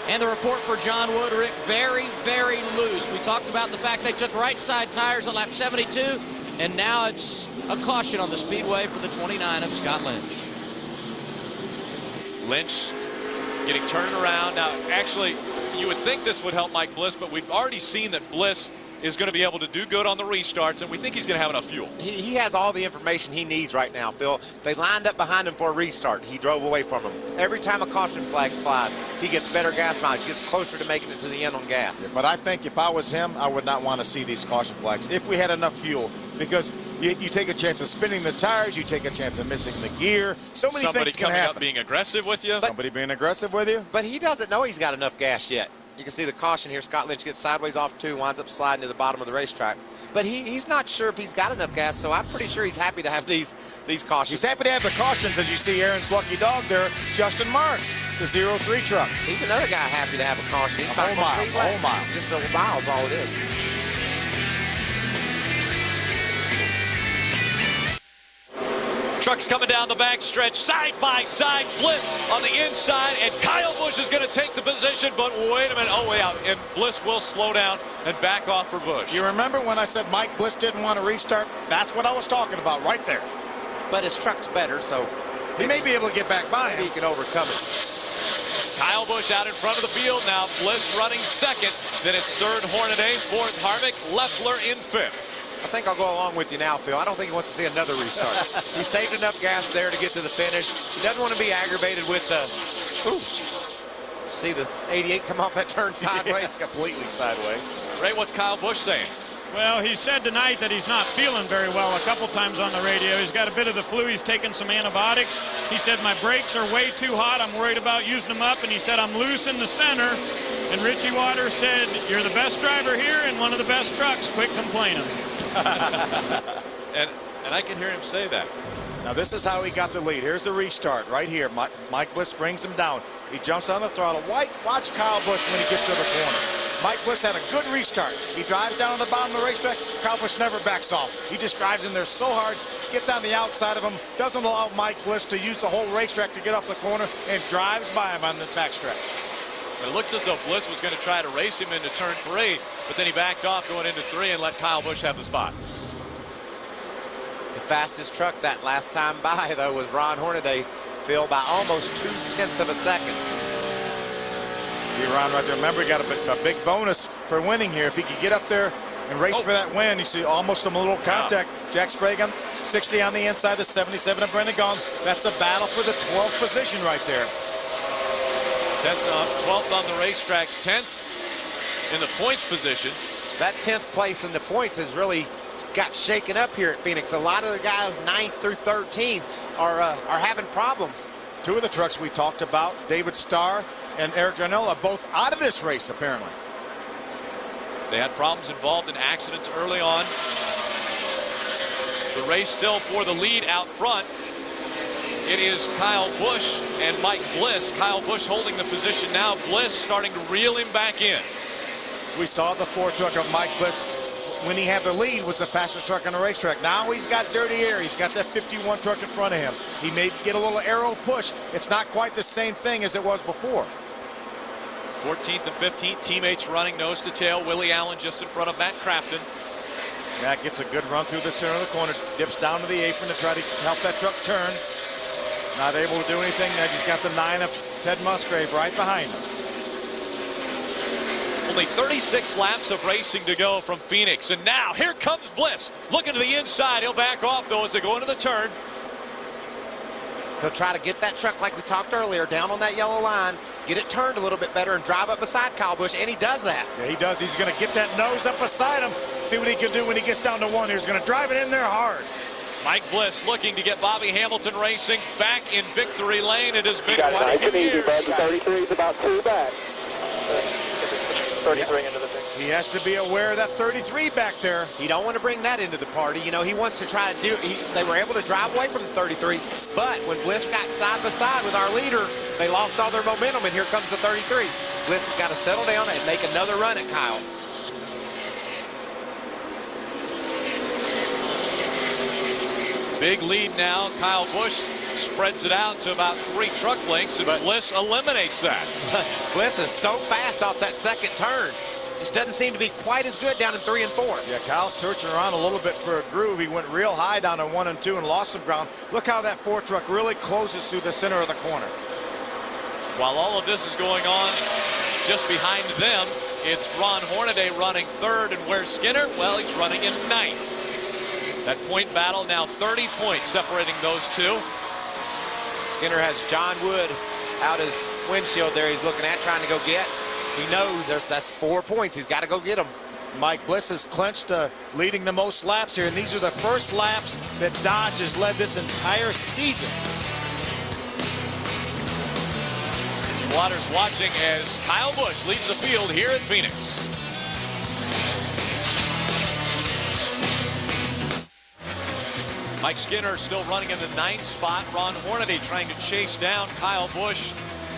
And the report for John Wood, Rick, very, very loose. We talked about the fact they took right side tires on lap 72, and now it's a caution on the speedway for the 29 of Scott Lynch. Lynch getting turned around. Now, actually, you would think this would help Mike Bliss, but we've already seen that Bliss is going to be able to do good on the restarts, and we think he's going to have enough fuel. He has all the information he needs right now, Phil. They lined up behind him for a restart. He drove away from them. Every time a caution flag flies, he gets better gas mileage. He gets closer to making it to the end on gas. But I think if I was him, I would not want to see these caution flags if we had enough fuel, because you take a chance of spinning the tires, you take a chance of missing the gear. So many things can happen. Somebody coming up being aggressive with you. Somebody being aggressive with you. But he doesn't know he's got enough gas yet. You can see the caution here. Scott Lynch gets sideways off 2, winds up sliding to the bottom of the racetrack. But he's not sure if he's got enough gas, so I'm pretty sure he's happy to have these cautions. He's happy to have the cautions, as you see Aaron's lucky dog there, Justin Marks, the 03 truck. He's another guy happy to have a caution. He's a whole mile. Just a mile is all it is. Trucks coming down the back stretch, side by side. Bliss on the inside, and Kyle Busch is going to take the position, but wait a minute. Oh, way out. And Bliss will slow down and back off for Busch. You remember when I said Mike Bliss didn't want to restart? That's what I was talking about right there. But his truck's better, so he may be able to get back by him. He can overcome it. Kyle Busch out in front of the field now. Bliss running second. Then it's third Hornaday, fourth Harvick, Leffler in fifth. I think I'll go along with you now, Phil. I don't think he wants to see another restart. He saved enough gas there to get to the finish. He doesn't want to be aggravated with the... See the 88 come off that turn sideways? Yeah, completely sideways. Ray, what's Kyle Busch saying? Well, he said tonight that he's not feeling very well a couple times on the radio. He's got a bit of the flu. He's taken some antibiotics. He said, my brakes are way too hot. I'm worried about using them up. And he said, I'm loose in the center. And Richie Waters said, you're the best driver here and one of the best trucks. Quit complaining. and I can hear him say that. Now this is how he got the lead. Here's the restart right here. Mike Bliss brings him down. He jumps on the throttle. Watch Kyle Busch when he gets to the corner. Mike Bliss had a good restart. He drives down to the bottom of the racetrack. Kyle Busch never backs off. He just drives in there so hard, gets on the outside of him, doesn't allow Mike Bliss to use the whole racetrack to get off the corner, and drives by him on the backstretch. It looks as though Bliss was going to try to race him into turn 3, but then he backed off going into 3 and let Kyle Busch have the spot. The fastest truck that last time by, though, was Ron Hornaday, Phil, by almost 0.2 of a second. See Ron right there. Remember, he got a big bonus for winning here. If he could get up there and race for that win, you see almost some little contact. Jack Sprague on 60 on the inside, the 77 of Brendan Gaughan. That's the battle for the 12th position right there. 12th on the racetrack, 10th in the points position. That 10th place in the points has really got shaken up here at Phoenix. A lot of the guys 9th through 13th are having problems. Two of the trucks we talked about, David Starr and Eric Darnell, are both out of this race apparently. They had problems involved in accidents early on. The race still for the lead out front. It is Kyle Busch and Mike Bliss. Kyle Busch holding the position now. Bliss starting to reel him back in. We saw the Ford truck of Mike Bliss when he had the lead was the fastest truck on the racetrack. Now he's got dirty air. He's got that 51 truck in front of him. He may get a little aero push. It's not quite the same thing as it was before. 14th and 15th teammates running nose to tail. Willie Allen just in front of Matt Crafton. Matt gets a good run through the center of the corner, dips down to the apron to try to help that truck turn. Not able to do anything. Now he's got the 9 of Ted Musgrave right behind him. Only 36 laps of racing to go from Phoenix. And now here comes Bliss. Looking to the inside. He'll back off though as they go into the turn. He'll try to get that truck like we talked earlier down on that yellow line, get it turned a little bit better and drive up beside Kyle Busch, and he does that. Yeah, he does. He's going to get that nose up beside him. See what he can do when he gets down to 1. He's going to drive it in there hard. Mike Bliss looking to get Bobby Hamilton racing back in victory lane. It has been quite a few years. The 33 is about 2 back. 33 into the thing. He has to be aware of that 33 back there. He don't want to bring that into the party. You know, he wants to try to do, they were able to drive away from the 33, but when Bliss got side by side with our leader, they lost all their momentum, and here comes the 33. Bliss has got to settle down and make another run at Kyle. Big lead now. Kyle Busch spreads it out to about 3 truck lengths, and Bliss eliminates that. Bliss is so fast off that second turn. Just doesn't seem to be quite as good down in 3 and 4. Yeah, Kyle's searching around a little bit for a groove. He went real high down in 1 and 2 and lost some ground. Look how that Ford truck really closes through the center of the corner. While all of this is going on just behind them, It's Ron Hornaday running third, and where's Skinner? Well, he's running in ninth. That point battle now 30 points separating those two. Skinner has John Wood out his windshield there. He's looking at, trying to go get. He knows that's 4 points. He's got to go get them. Mike Bliss has clinched leading the most laps here, and these are the first laps that Dodge has led this entire season. Waters watching as Kyle Busch leads the field here at Phoenix. Mike Skinner still running in the 9th spot. Ron Hornaday trying to chase down Kyle Busch.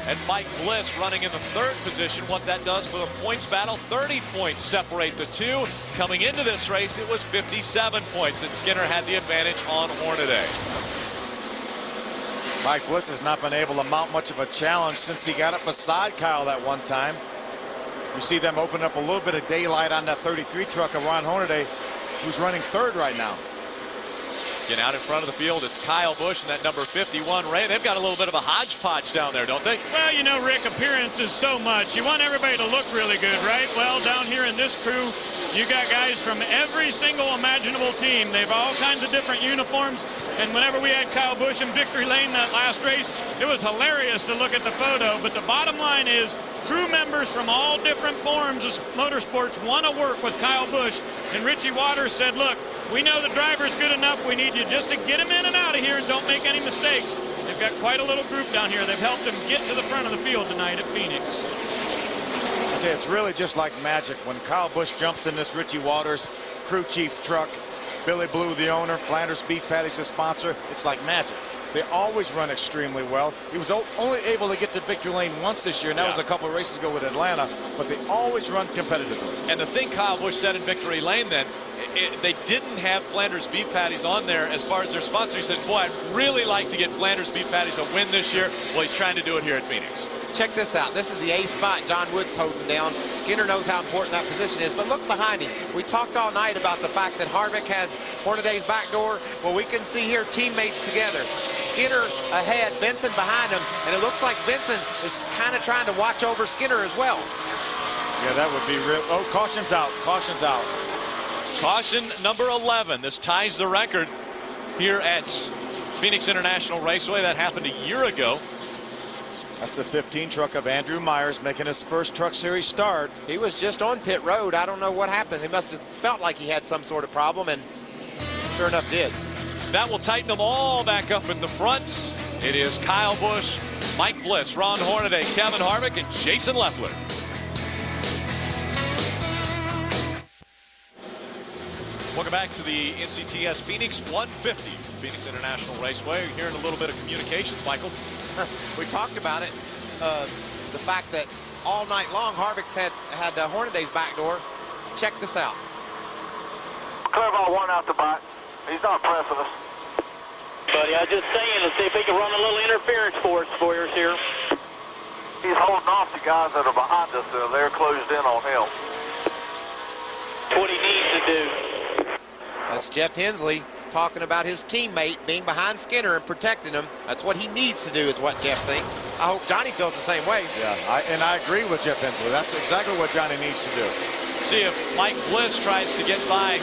And Mike Bliss running in the 3rd position. What that does for the points battle, 30 points separate the two. Coming into this race, it was 57 points, and Skinner had the advantage on Hornaday. Mike Bliss has not been able to mount much of a challenge since he got up beside Kyle that one time. You see them open up a little bit of daylight on that 33 truck of Ron Hornaday, who's running 3rd right now. Getting out in front of the field, it's Kyle Busch and that number 51 Ray. They've got a little bit of a hodgepodge down there, don't they? Well, you know, Rick, appearance is so much. You want everybody to look really good, right? Well, down here in this crew, you got guys from every single imaginable team. They've all kinds of different uniforms. And whenever we had Kyle Busch in victory lane that last race, it was hilarious to look at the photo. But the bottom line is, crew members from all different forms of motorsports want to work with Kyle Busch. And Richie Waters said, look, we know the driver's good enough. We need you just to get him in and out of here and don't make any mistakes. They've got quite a little group down here. They've helped him get to the front of the field tonight at Phoenix. Okay, it's really just like magic. When Kyle Busch jumps in this Richie Waters crew chief truck, Billy Blue, the owner, Flanders Beef Patties, the sponsor, it's like magic. They always run extremely well. He was only able to get to victory lane once this year, and that was a couple of races ago with Atlanta, but they always run competitively. And the thing Kyle Busch said in victory lane then, they didn't have Flanders Beef Patties on there as far as their sponsor. He said, boy, I'd really like to get Flanders Beef Patties a win this year. Well, he's trying to do it here at Phoenix. Check this out. This is the A spot John Wood's holding down. Skinner knows how important that position is, but look behind him. We talked all night about the fact that Harvick has Hornaday's back door. Well, we can see here teammates together. Skinner ahead, Benson behind him, and it looks like Benson is kind of trying to watch over Skinner as well. Yeah, that would be real. Oh, caution's out. Caution's out. Caution number 11. This ties the record here at Phoenix International Raceway. That happened a year ago. That's the 15 truck of Andrew Myers making his first Truck Series start. He was just on pit road. I don't know what happened. He must have felt like he had some sort of problem, and sure enough did. That will tighten them all back up at the front. It is Kyle Busch, Mike Bliss, Ron Hornaday, Kevin Harvick, and Jason Leffler. Welcome back to the NCTS Phoenix 150, Phoenix International Raceway. You're hearing a little bit of communications, Michael. We talked about it, the fact that all night long Harvick's had Hornaday's back door. Check this out. Clear ball 1 out the back. He's not pressing us. Buddy, I was just saying to see if he could run a little interference for us here. He's holding off the guys that are behind us. They're closed in on him. That's what he needs to do. That's Jeff Hensley talking about his teammate being behind Skinner and protecting him. That's what he needs to do, is what Jeff thinks. I hope Johnny feels the same way. Yeah, I agree with Jeff Hensley. That's exactly what Johnny needs to do. See if Mike Bliss tries to get by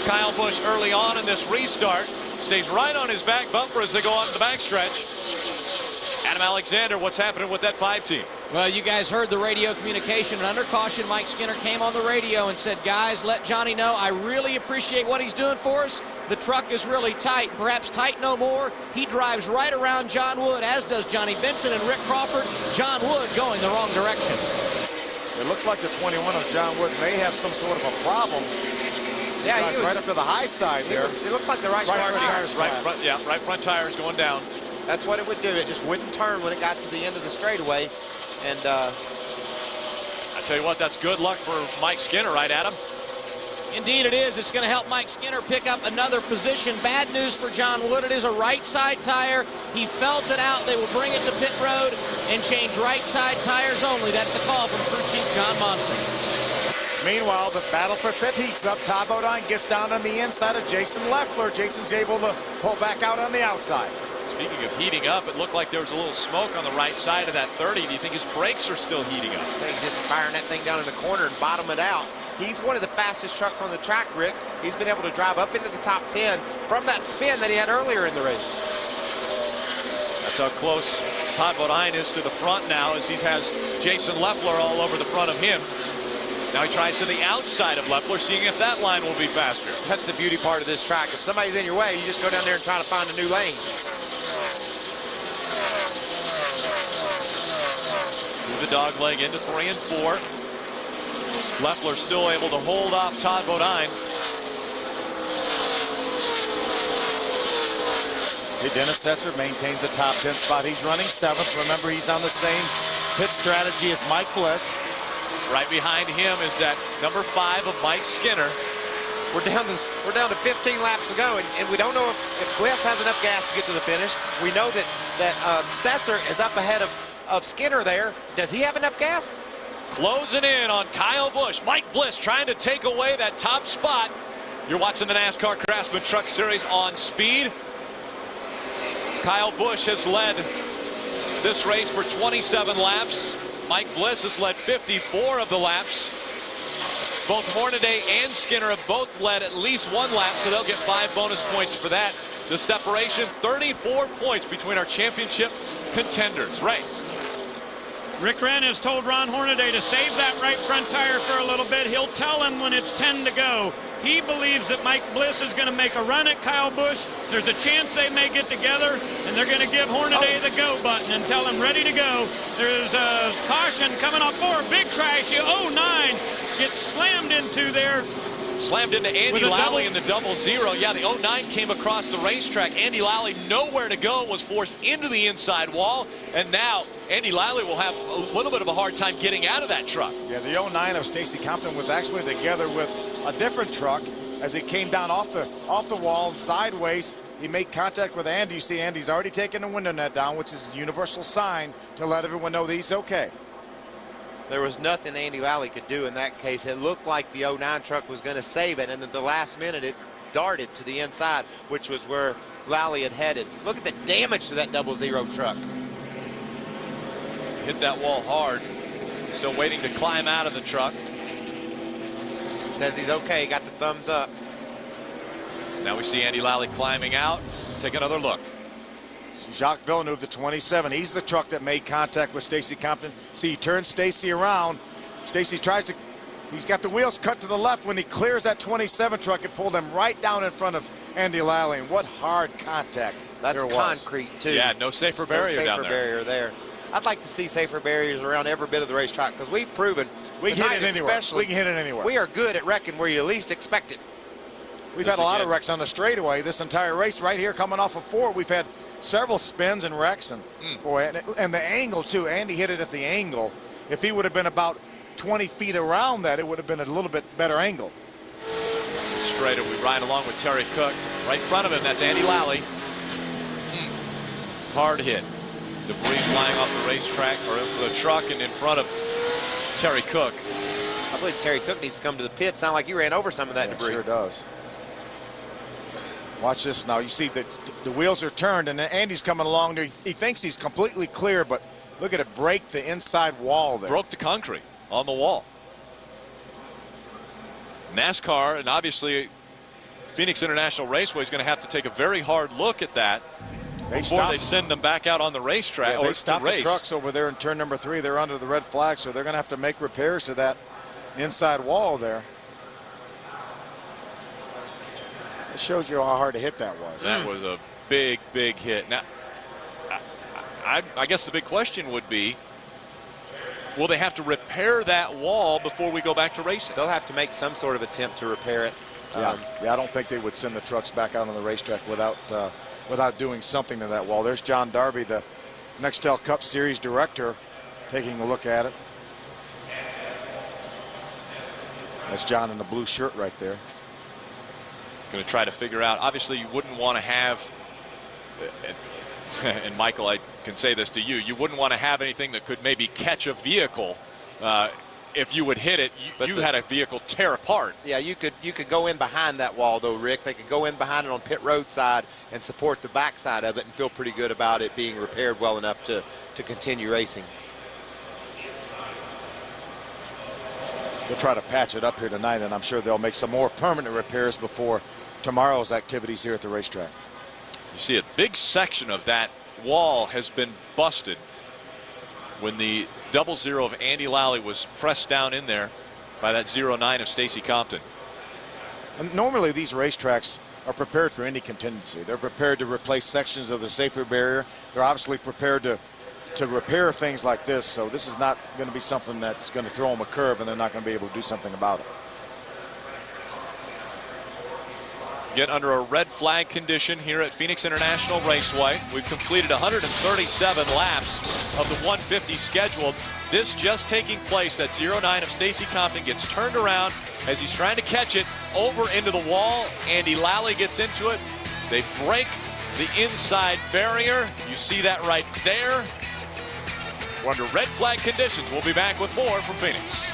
Kyle Busch early on in this restart. Stays right on his back bumper as they go on the backstretch. Adam Alexander, what's happening with that 5 team? Well, you guys heard the radio communication, and under caution, Mike Skinner came on the radio and said, guys, let Johnny know I really appreciate what he's doing for us. The truck is really tight, and perhaps tight no more. He drives right around John Wood, as does Johnny Benson and Rick Crawford. John Wood going the wrong direction. It looks like the 21 of John Wood may have some sort of a problem. Yeah, he was right up to the high side there. It looks like the right front tires. Right front tires going down. That's what it would do. It just wouldn't turn when it got to the end of the straightaway. And I tell you what, that's good luck for Mike Skinner, right, Adam? Indeed it is. It's going to help Mike Skinner pick up another position. Bad news for John Wood. It is a right side tire. He felt it out. They will bring it to pit road and change right side tires only. That's the call from crew chief John Monson. Meanwhile, the battle for 5th heats up. Todd Bodine gets down on the inside of Jason Leffler. Jason's able to pull back out on the outside. Speaking of heating up, it looked like there was a little smoke on the right side of that 30. Do you think his brakes are still heating up? I think he's just firing that thing down in the corner and bottom it out. He's one of the fastest trucks on the track, Rick. He's been able to drive up into the top 10 from that spin that he had earlier in the race. That's how close Todd Bodine is to the front now, as he has Jason Leffler all over the front of him. Now he tries to the outside of Leffler, seeing if that line will be faster. That's the beauty part of this track. If somebody's in your way, you just go down there and try to find a new lane. Through the dog leg into 3 and 4. Leffler still able to hold off Todd Bodine. Hey, Dennis Setzer maintains a top 10 spot. He's running 7th. Remember, he's on the same pit strategy as Mike Bliss. Right behind him is that number 5 of Mike Skinner. We're down to 15 laps to go, and we don't know if Bliss has enough gas to get to the finish. We know that Setzer is up ahead of Skinner there. Does he have enough gas? Closing in on Kyle Busch. Mike Bliss trying to take away that top spot. You're watching the NASCAR Craftsman Truck Series on Speed. Kyle Busch has led this race for 27 laps. Mike Bliss has led 54 of the laps. Both Hornaday and Skinner have both led at least 1 lap, so they'll get 5 bonus points for that. The separation, 34 points between our championship contenders. Right. Rick Wren has told Ron Hornaday to save that right front tire for a little bit. He'll tell him when it's 10 to go. He believes that Mike Bliss is going to make a run at Kyle Busch. There's a chance they may get together, and they're going to give Hornaday the go button and tell him ready to go. There's a caution coming off for a big crash. 09 gets slammed into there. Slammed into Andy Lally in the 0-0. Yeah, the 09 came across the racetrack. Andy Lally nowhere to go, was forced into the inside wall, and now Andy Lally will have a little bit of a hard time getting out of that truck. Yeah, the 09 of Stacy Compton was actually together with a different truck as it came down off the wall and sideways. He made contact with Andy. You see Andy's already taken the window net down, which is a universal sign to let everyone know that he's okay. There was nothing Andy Lally could do in that case. It looked like the 09 truck was going to save it, and at the last minute it darted to the inside, which was where Lally had headed. Look at the damage to that 0-0 truck. Hit that wall hard. Still waiting to climb out of the truck. Says he's okay, got the thumbs up. Now we see Andy Lally climbing out. Take another look. Jacques Villeneuve, the 27. He's the truck that made contact with Stacy Compton. See, he turns Stacy around. Stacy tries to, he's got the wheels cut to the left. When he clears that 27 truck, it pulled him right down in front of Andy Lally. And what hard contact. That's concrete, too. Yeah, no safer barrier down there. No safer barrier there. I'd like to see safer barriers around every bit of the racetrack, because we've proven we can hit it anywhere. We can hit it anywhere. We are good at wrecking where you least expect it. We've had a lot of wrecks on the straightaway this entire race. Right here, coming off of 4, we've had several spins and wrecks, and boy, and the angle too. Andy hit it at the angle. If he would have been about 20 feet around that, it would have been a little bit better angle. Straight, we ride along with Terry Cook. Right in front of him, that's Andy Lally. Hard hit. Debris flying off the racetrack, or the truck, and in front of Terry Cook. I believe Terry Cook needs to come to the pit. Sound like he ran over some of that debris. Sure does. Watch this now. You see that the wheels are turned, and Andy's coming along there. He thinks he's completely clear, but look at it break the inside wall there. Broke the concrete on the wall. NASCAR, and obviously Phoenix International Raceway, is going to have to take a very hard look at that before they send them back out on the racetrack. Yeah, they stopped the trucks over there in turn number 3. They're under the red flag, so they're going to have to make repairs to that inside wall there. It shows you how hard a hit that was. That was a big, big hit. Now, I guess the big question would be, will they have to repair that wall before we go back to racing? They'll have to make some sort of attempt to repair it. Yeah, I don't think they would send the trucks back out on the racetrack without doing something to that wall. There's John Darby, the Nextel Cup Series director, taking a look at it. That's John in the blue shirt right there. Going to try to figure out, obviously you wouldn't want to have, and Michael, I can say this to you, you wouldn't want to have anything that could maybe catch a vehicle if you would hit it, you had a vehicle tear apart. Yeah, you could go in behind that wall, though, Rick. They could go in behind it on pit road side and support the back side of it and feel pretty good about it being repaired well enough to continue racing. They'll try to patch it up here tonight, and I'm sure they'll make some more permanent repairs before tomorrow's activities here at the racetrack. You see a big section of that wall has been busted when the 00 of Andy Lally was pressed down in there by that 09 of Stacy Compton. And normally these racetracks are prepared for any contingency. They're prepared to replace sections of the safety barrier. They're obviously prepared to repair things like this, so this is not going to be something that's going to throw them a curve and they're not going to be able to do something about it. Get under a red flag condition here at Phoenix International Raceway. We've completed 137 laps of the 150 scheduled. This just taking place. That 09 of Stacy Compton gets turned around as he's trying to catch it over into the wall. Andy Lally gets into it. They break the inside barrier. You see that right there. We're under red flag conditions. We'll be back with more from Phoenix.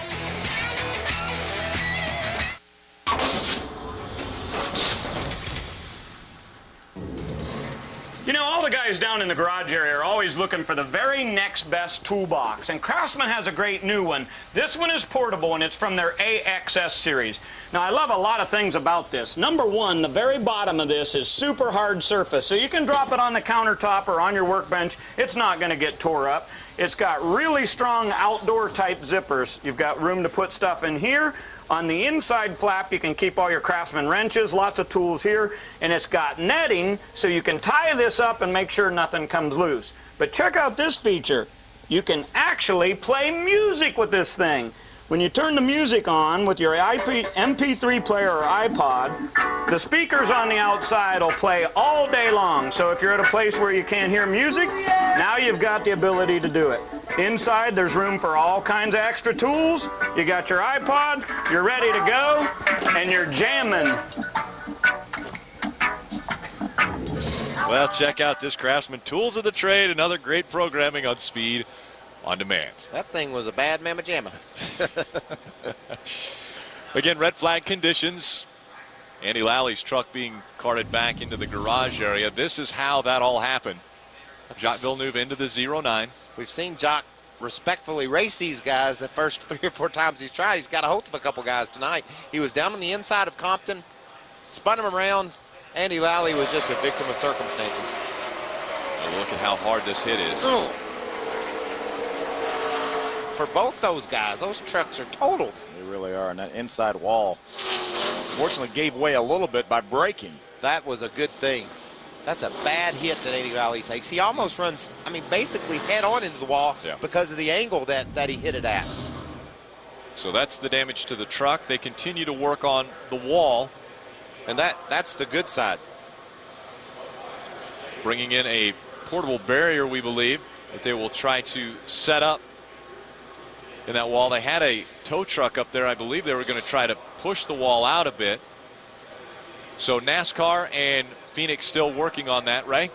You know, all the guys down in the garage area are always looking for the very next best toolbox, and Craftsman has a great new one. This one is portable, and it's from their AXS series. Now, I love a lot of things about this. Number one, the very bottom of this is super hard surface, so you can drop it on the countertop or on your workbench. It's not going to get tore up. It's got really strong outdoor type zippers. You've got room to put stuff in here. On the inside flap, you can keep all your Craftsman wrenches, lots of tools here, and it's got netting, so you can tie this up and make sure nothing comes loose. But check out this feature. You can actually play music with this thing. When you turn the music on with your MP3 player or iPod, the speakers on the outside will play all day long. So if you're at a place where you can't hear music, now you've got the ability to do it. Inside, there's room for all kinds of extra tools. You got your iPod, you're ready to go, and you're jamming. Well, check out this Craftsman Tools of the Trade, another great programming on speed on demand. That thing was a bad mamma jamma. Again, red flag conditions. Andy Lally's truck being carted back into the garage area. This is how that all happened. Jacques Villeneuve into the 09. We've seen Jock respectfully race these guys the first 3 or 4 times he's tried. He's got a hold of a couple guys tonight. He was down on the inside of Compton, spun him around. Andy Lally was just a victim of circumstances. Now look at how hard this hit is. Ooh. For both those guys, those trucks are totaled. They really are, and that inside wall fortunately gave way a little bit by braking. That was a good thing. That's a bad hit that Andy Lally takes. He almost runs, I mean, basically head on into the wall because of the angle that he hit it at. So that's the damage to the truck. They continue to work on the wall. And that's the good side. Bringing in a portable barrier, we believe, that they will try to set up in that wall. They had a tow truck up there. I believe they were going to try to push the wall out a bit. So NASCAR and Phoenix still working on that, Ray?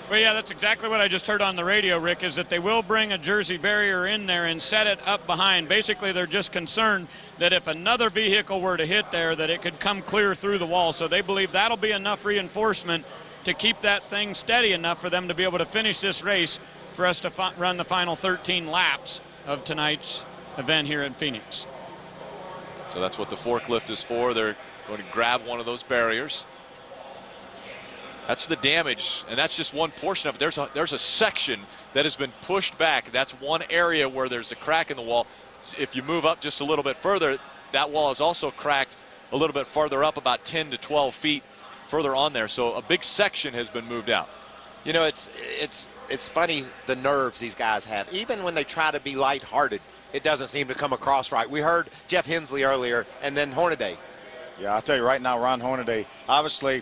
Well, yeah, that's exactly what I just heard on the radio, Rick, is that they will bring a Jersey barrier in there and set it up behind. Basically, they're just concerned that if another vehicle were to hit there, that it could come clear through the wall. So they believe that'll be enough reinforcement to keep that thing steady enough for them to be able to finish this race, for us to run the final 13 laps of tonight's event here in Phoenix. So that's what the forklift is for. They're going to grab one of those barriers. That's the damage, and that's just one portion of it. There's a section that has been pushed back. That's one area where there's a crack in the wall. If you move up just a little bit further, that wall is also cracked a little bit farther up, about 10 to 12 feet further on there. So a big section has been moved out. You know, it's funny the nerves these guys have. Even when they try to be lighthearted, it doesn't seem to come across right. We heard Jeff Hensley earlier, and then Hornaday. Yeah, I'll tell you right now, Ron Hornaday, obviously,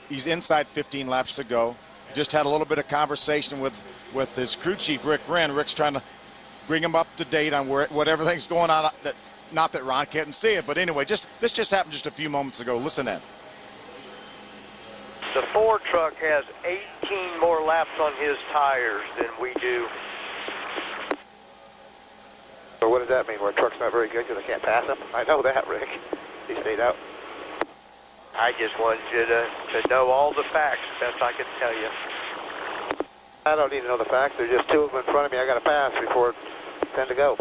he's inside 15 laps to go. Just had a little bit of conversation with his crew chief, Rick Wren. Rick's trying to bring him up to date on what everything's going on. Not that Ron can't see it, but anyway, this just happened just a few moments ago. Listen in. The Ford truck has 18 more laps on his tires than we do. So what does that mean? Where a truck's not very good because I can't pass him? I know that, Rick. He stayed out. I just wanted you to know all the facts, best I can tell you. I don't need to know the facts. There's just 2 of them in front of me. I got to pass before 10 to go.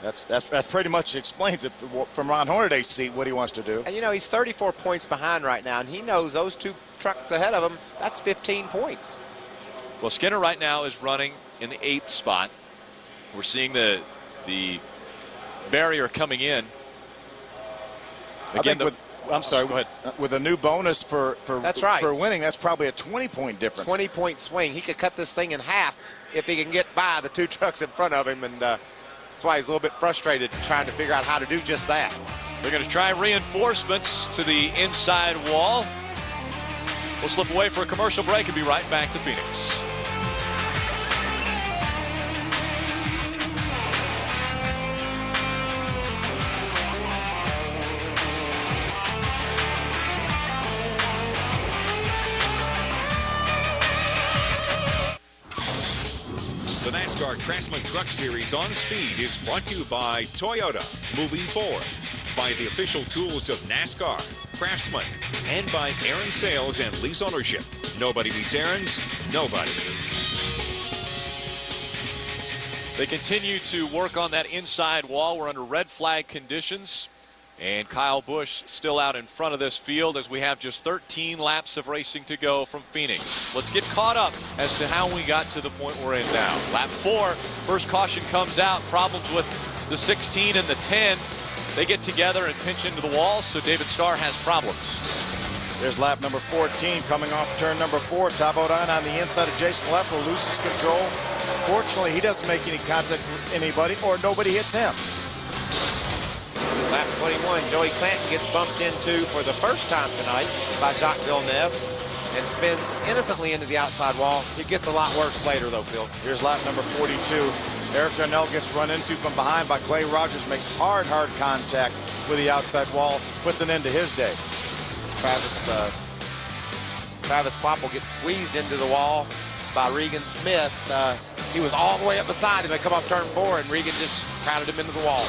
That pretty much explains it from Ron Hornaday's seat what he wants to do. And you know, he's 34 points behind right now, and he knows those 2 trucks ahead of him, that's 15 points. Well, Skinner right now is running in the 8th spot. We're seeing the barrier coming in. Again, I'm sorry. Go ahead. With a new bonus for that's right. for winning, that's probably a 20-point difference. 20-point swing. He could cut this thing in half if he can get by the 2 trucks in front of him, and that's why he's a little bit frustrated trying to figure out how to do just that. They're going to try reinforcements to the inside wall. We'll slip away for a commercial break and be right back to Phoenix. The NASCAR Craftsman Truck Series on Speed is brought to you by Toyota, moving forward, by the official tools of NASCAR, Craftsman, and by Aaron Sales and Lease Ownership. Nobody beats Aaron's, nobody. They continue to work on that inside wall. We're under red flag conditions. And Kyle Busch still out in front of this field as we have just 13 laps of racing to go from Phoenix. Let's get caught up as to how we got to the point we're in now. Lap 4, first caution comes out. Problems with the 16 and the 10. They get together and pinch into the wall, so David Starr has problems. There's lap number 14 coming off turn number 4. Tabodan on the inside of Jason Leffler loses control. Fortunately, he doesn't make any contact with anybody, or nobody hits him. Lap 21, Joey Clanton gets bumped into for the first time tonight by Jacques Villeneuve and spins innocently into the outside wall. It gets a lot worse later, though, Phil. Here's lap number 42. Eric Darnell gets run into from behind by Clay Rogers, makes hard contact with the outside wall, puts an end to his day. Travis Kvapil gets squeezed into the wall by Regan Smith. He was all the way up beside him. They come off turn 4, and Regan just crowded him into the wall.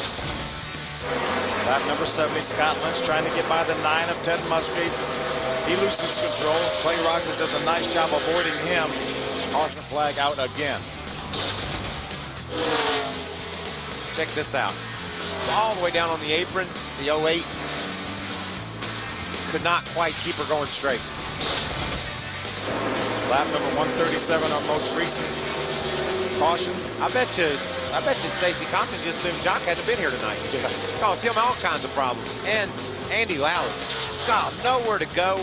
Lap number 70, Scott Lynch trying to get by the 9 of Ted Musgrave. He loses control. Clay Rogers does a nice job avoiding him. Caution flag out again. Check this out. All the way down on the apron, the 08 could not quite keep her going straight. Lap number 137, our most recent caution. I bet you Stacey Compton just assumed Jock hadn't been here tonight. Caused him all kinds of problems. And Andy Lally, God, nowhere to go.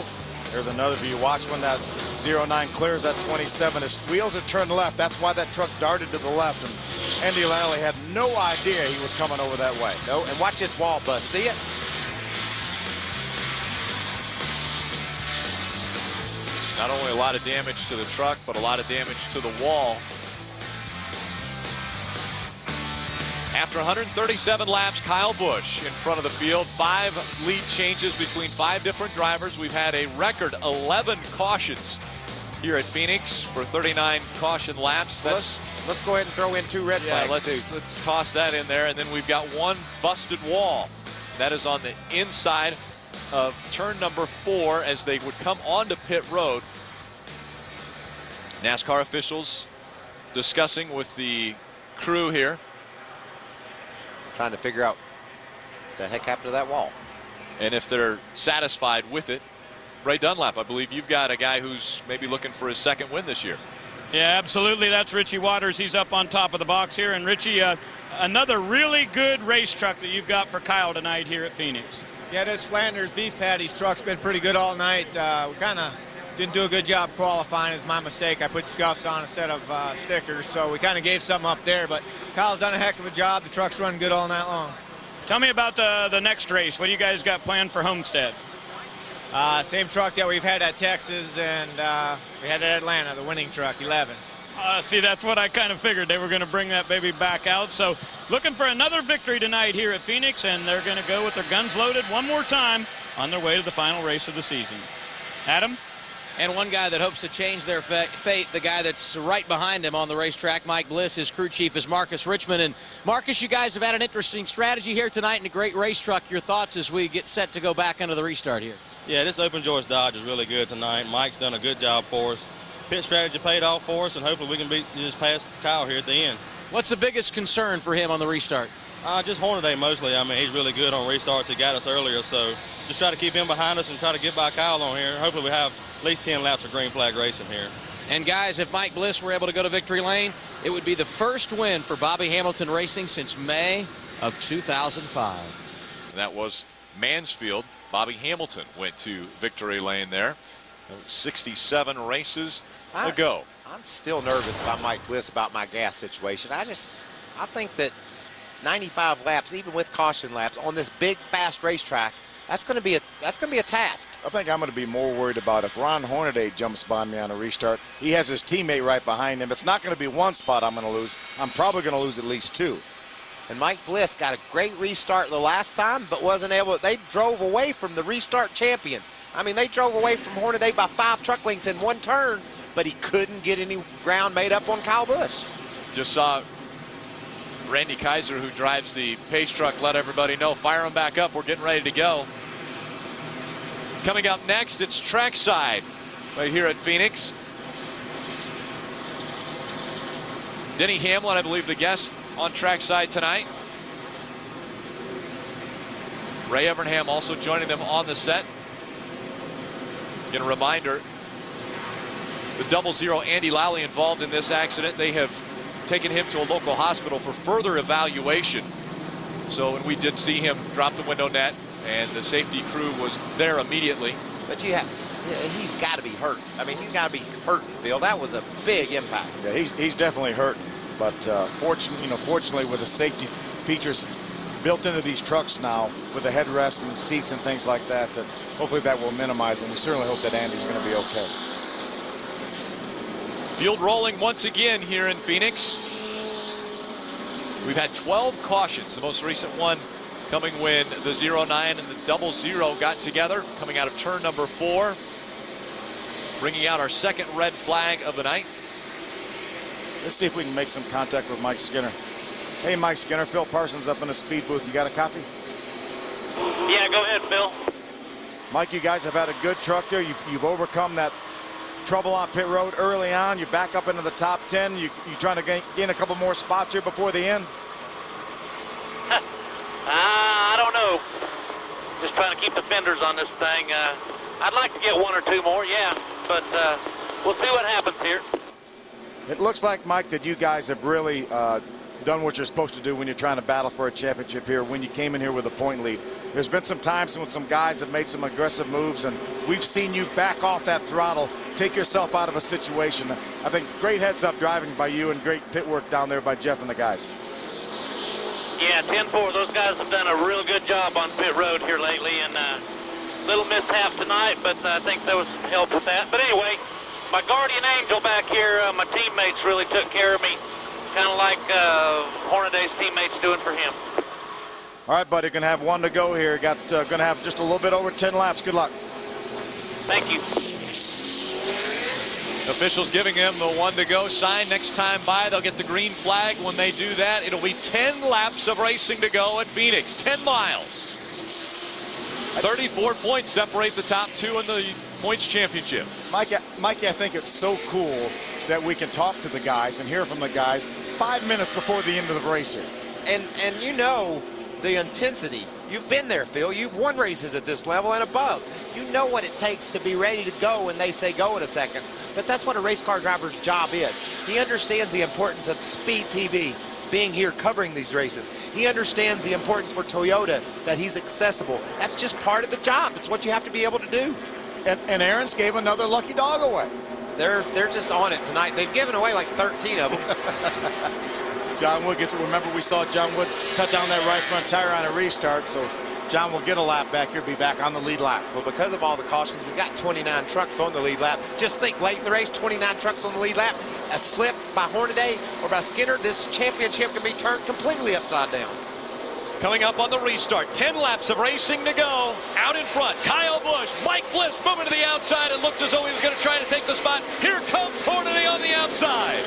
There's another view. Watch when that 09 clears that 27. His wheels had turned left. That's why that truck darted to the left. And Andy Lally had no idea he was coming over that way. No, and watch this wall bust. See it? Not only a lot of damage to the truck, but a lot of damage to the wall. After 137 laps, Kyle Busch in front of the field. 5 lead changes between 5 different drivers. We've had a record 11 cautions here at Phoenix for 39 caution laps. Let's go ahead and throw in 2 red flags, let's toss that in there. And then we've got 1 busted wall. That is on the inside of turn number 4 as they would come onto pit road. NASCAR officials discussing with the crew here, trying to figure out what the heck happened to that wall. And if they're satisfied with it. Ray Dunlap, I believe you've got a guy who's maybe looking for his 2nd win this year. Yeah, absolutely. That's Richie Waters. He's up on top of the box here. And Richie, another really good race truck that you've got for Kyle tonight here at Phoenix. Yeah, this Flanders Beef Patty's truck's been pretty good all night. We kind of didn't do a good job qualifying. It's my mistake. I put scuffs on instead of stickers, so we kind of gave something up there. But Kyle's done a heck of a job. The truck's running good all night long. Tell me about the next race. What do you guys got planned for Homestead? Same truck that we've had at Texas, and we had at Atlanta, the winning truck, 11. See, that's what I kind of figured. They were going to bring that baby back out. So looking for another victory tonight here at Phoenix, and they're going to go with their guns loaded one more time on their way to the final race of the season. Adam? And one guy that hopes to change their fate, the guy that's right behind him on the racetrack, Mike Bliss, his crew chief is Marcus Richmond. And Marcus, you guys have had an interesting strategy here tonight and a great race truck. Your thoughts as we get set to go back into the restart here? Yeah, this open George Dodge is really good tonight. Mike's done a good job for us. Pit strategy paid off for us, and hopefully we can just pass Kyle here at the end. What's the biggest concern for him on the restart? Just Hornaday mostly. I mean, he's really good on restarts. He got us earlier, so just try to keep him behind us and try to get by Kyle on here. Hopefully we have at least 10 laps of green flag racing here. And guys, if Mike Bliss were able to go to victory lane, it would be the first win for Bobby Hamilton Racing since May of 2005. And that was Mansfield. Bobby Hamilton went to victory lane there. 67 races ago. I'm still nervous about Mike Bliss about my gas situation. I think that 95 laps, even with caution laps, on this big, fast racetrack, that's going to be a task. I think I'm going to be more worried about if Ron Hornaday jumps by me on a restart. He has his teammate right behind him. It's not going to be one spot I'm going to lose. I'm probably going to lose at least 2. And Mike Bliss got a great restart the last time, but wasn't able. They drove away from the restart champion. I mean, they drove away from Hornaday by 5 truck lengths in one turn, but he couldn't get any ground made up on Kyle Busch. Just saw Randy Kaiser, who drives the pace truck, let everybody know, fire them back up. We're getting ready to go. Coming up next, it's trackside right here at Phoenix. Denny Hamlin, I believe, the guest on trackside tonight. Ray Evernham also joining them on the set. Again, a reminder, the 00 Andy Lally involved in this accident. They have taken him to a local hospital for further evaluation. So we did see him drop the window net, and the safety crew was there immediately. But he's got to be hurt. I mean, he's got to be hurting, Bill. That was a big impact. Yeah, he's definitely hurting. But fortunately, with the safety features built into these trucks now, with the headrest and seats and things like that, hopefully that will minimize it. We certainly hope that Andy's going to be okay. Field rolling once again here in Phoenix. We've had 12 cautions. The most recent one coming when the 09 and the 00 got together, coming out of turn number 4, bringing out our second red flag of the night. Let's see if we can make some contact with Mike Skinner. Hey, Mike Skinner, Phil Parsons up in the speed booth. You got a copy? Yeah, go ahead, Phil. Mike, you guys have had a good truck there. You've overcome that trouble on pit road early on. You're back up into the top 10. You trying to gain a couple more spots here before the end? I don't know. Just trying to keep the fenders on this thing. I'd like to get 1 or 2 more, yeah. But we'll see what happens here. It looks like, Mike, that you guys have really done what you're supposed to do when you're trying to battle for a championship here, when you came in here with a point lead. There's been some times when some guys have made some aggressive moves, and we've seen you back off that throttle, take yourself out of a situation. I think great heads-up driving by you and great pit work down there by Jeff and the guys. Yeah, 10-4. Those guys have done a real good job on pit road here lately, and little mishap tonight, but I think there was some help with that. But anyway, my guardian angel back here, my teammates really took care of me, kind of like Hornaday's teammates doing for him. All right, buddy, gonna have 1 to go here. Gonna have just a little bit over 10 laps. Good luck. Thank you. Officials giving him the 1 to go sign. Next time by, they'll get the green flag. When they do that, it'll be 10 laps of racing to go at Phoenix. 10 miles. 34 points separate the top 2 in the points championship. Mikey, I think it's so cool that we can talk to the guys and hear from the guys 5 minutes before the end of the race here. And you know the intensity. You've been there, Phil. You've won races at this level and above. You know what it takes to be ready to go when they say go in a second. But that's what a race car driver's job is. He understands the importance of Speed TV being here covering these races. He understands the importance for Toyota that he's accessible. That's just part of the job. It's what you have to be able to do. And Aaron's gave another lucky dog away. They're just on it tonight. They've given away like 13 of them. John Wood gets it. Remember, we saw John Wood cut down that right front tire on a restart, so John will get a lap back here, be back on the lead lap. Well, because of all the cautions, we've got 29 trucks on the lead lap. Just think, late in the race, 29 trucks on the lead lap. A slip by Hornaday or by Skinner, this championship can be turned completely upside down. Coming up on the restart, 10 laps of racing to go. Out in front, Kyle Busch, Mike Bliss moving to the outside and looked as though he was going to try to take the spot. Here comes Hornaday on the outside.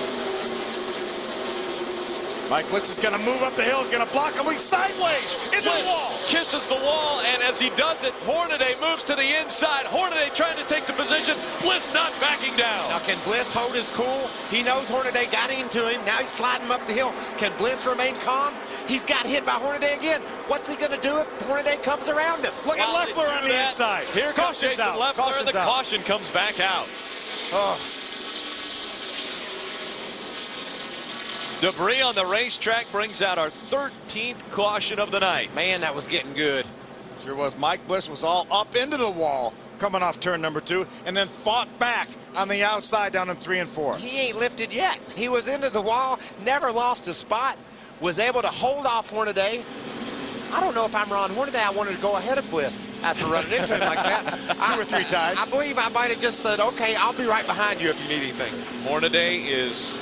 Mike Bliss is going to move up the hill, going to block him. He's sideways into the wall. Kisses the wall, and as he does it, Hornaday moves to the inside. Hornaday trying to take the position. Bliss not backing down. Now, can Bliss hold his cool? He knows Hornaday got into him. Now he's sliding him up the hill. Can Bliss remain calm? He's got hit by Hornaday again. What's he going to do if Hornaday comes around him? Look at Leffler on the inside. Here comes Jason Leffler, and the caution comes back out. Oh. Debris on the racetrack brings out our 13th caution of the night. Man, that was getting good. Sure was. Mike Bliss was all up into the wall coming off turn number 2 and then fought back on the outside down in 3 and 4. He ain't lifted yet. He was into the wall, never lost a spot, was able to hold off Hornaday. I don't know if I'm Ron Hornaday. I wanted to go ahead of Bliss after running into him like that. 2 or 3 times. I believe I might have just said, okay, I'll be right behind you if you need anything. Hornaday is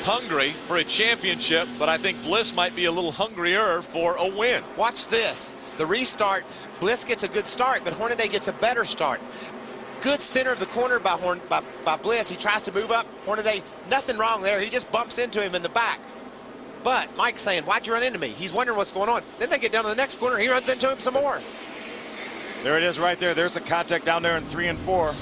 hungry for a championship, but I think Bliss might be a little hungrier for a win. Watch this. The restart, Bliss gets a good start, but Hornaday gets a better start. Good center of the corner by Bliss. He tries to move up. Hornaday, nothing wrong there. He just bumps into him in the back. But Mike's saying, why'd you run into me? He's wondering what's going on. Then they get down to the next corner. He runs into him some more. There it is right there. There's the contact down there in 3 and 4.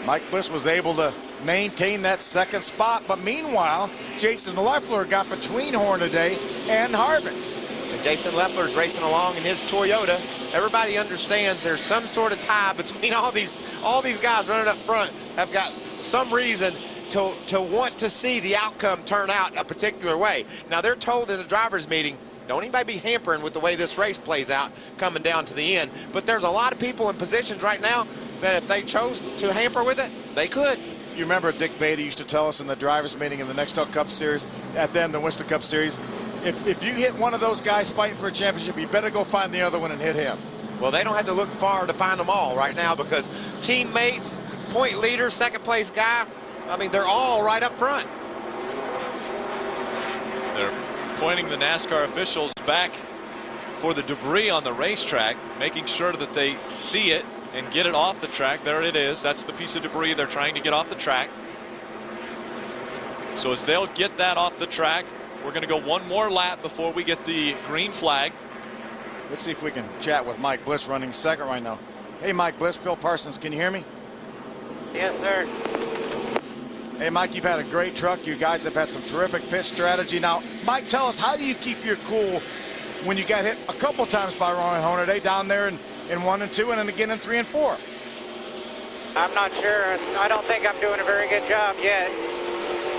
Mike Bliss was able to maintain that second spot, but meanwhile, Jason Leffler got between Hornaday and Harvick. And Jason Leffler's racing along in his Toyota. Everybody understands there's some sort of tie between all these guys running up front have got some reason to want to see the outcome turn out a particular way. Now, they're told in the drivers' meeting, don't anybody be hampering with the way this race plays out coming down to the end. But there's a lot of people in positions right now that if they chose to hamper with it, they could. You remember Dick Beatty used to tell us in the drivers' meeting in the Nextel Cup Series, at then the Winston Cup Series, if you hit one of those guys fighting for a championship, you better go find the other one and hit him. Well, they don't have to look far to find them all right now because teammates, point leader, second place guy, I mean, they're all right up front. They're pointing the NASCAR officials back for the debris on the racetrack, making sure that they see it and get it off the track. There it is. That's the piece of debris they're trying to get off the track. So as they'll get that off the track, we're going to go one more lap before we get the green flag. Let's see if we can chat with Mike Bliss running second right now. Hey, Mike Bliss, Phil Parsons, can you hear me? Yes, sir. Hey, Mike, you've had a great truck. You guys have had some terrific pit strategy. Now, Mike, tell us, how do you keep your cool when you got hit a couple times by Ron Hornaday down there in 1 and 2 and then again in 3 and 4? I'm not sure. I don't think I'm doing a very good job yet.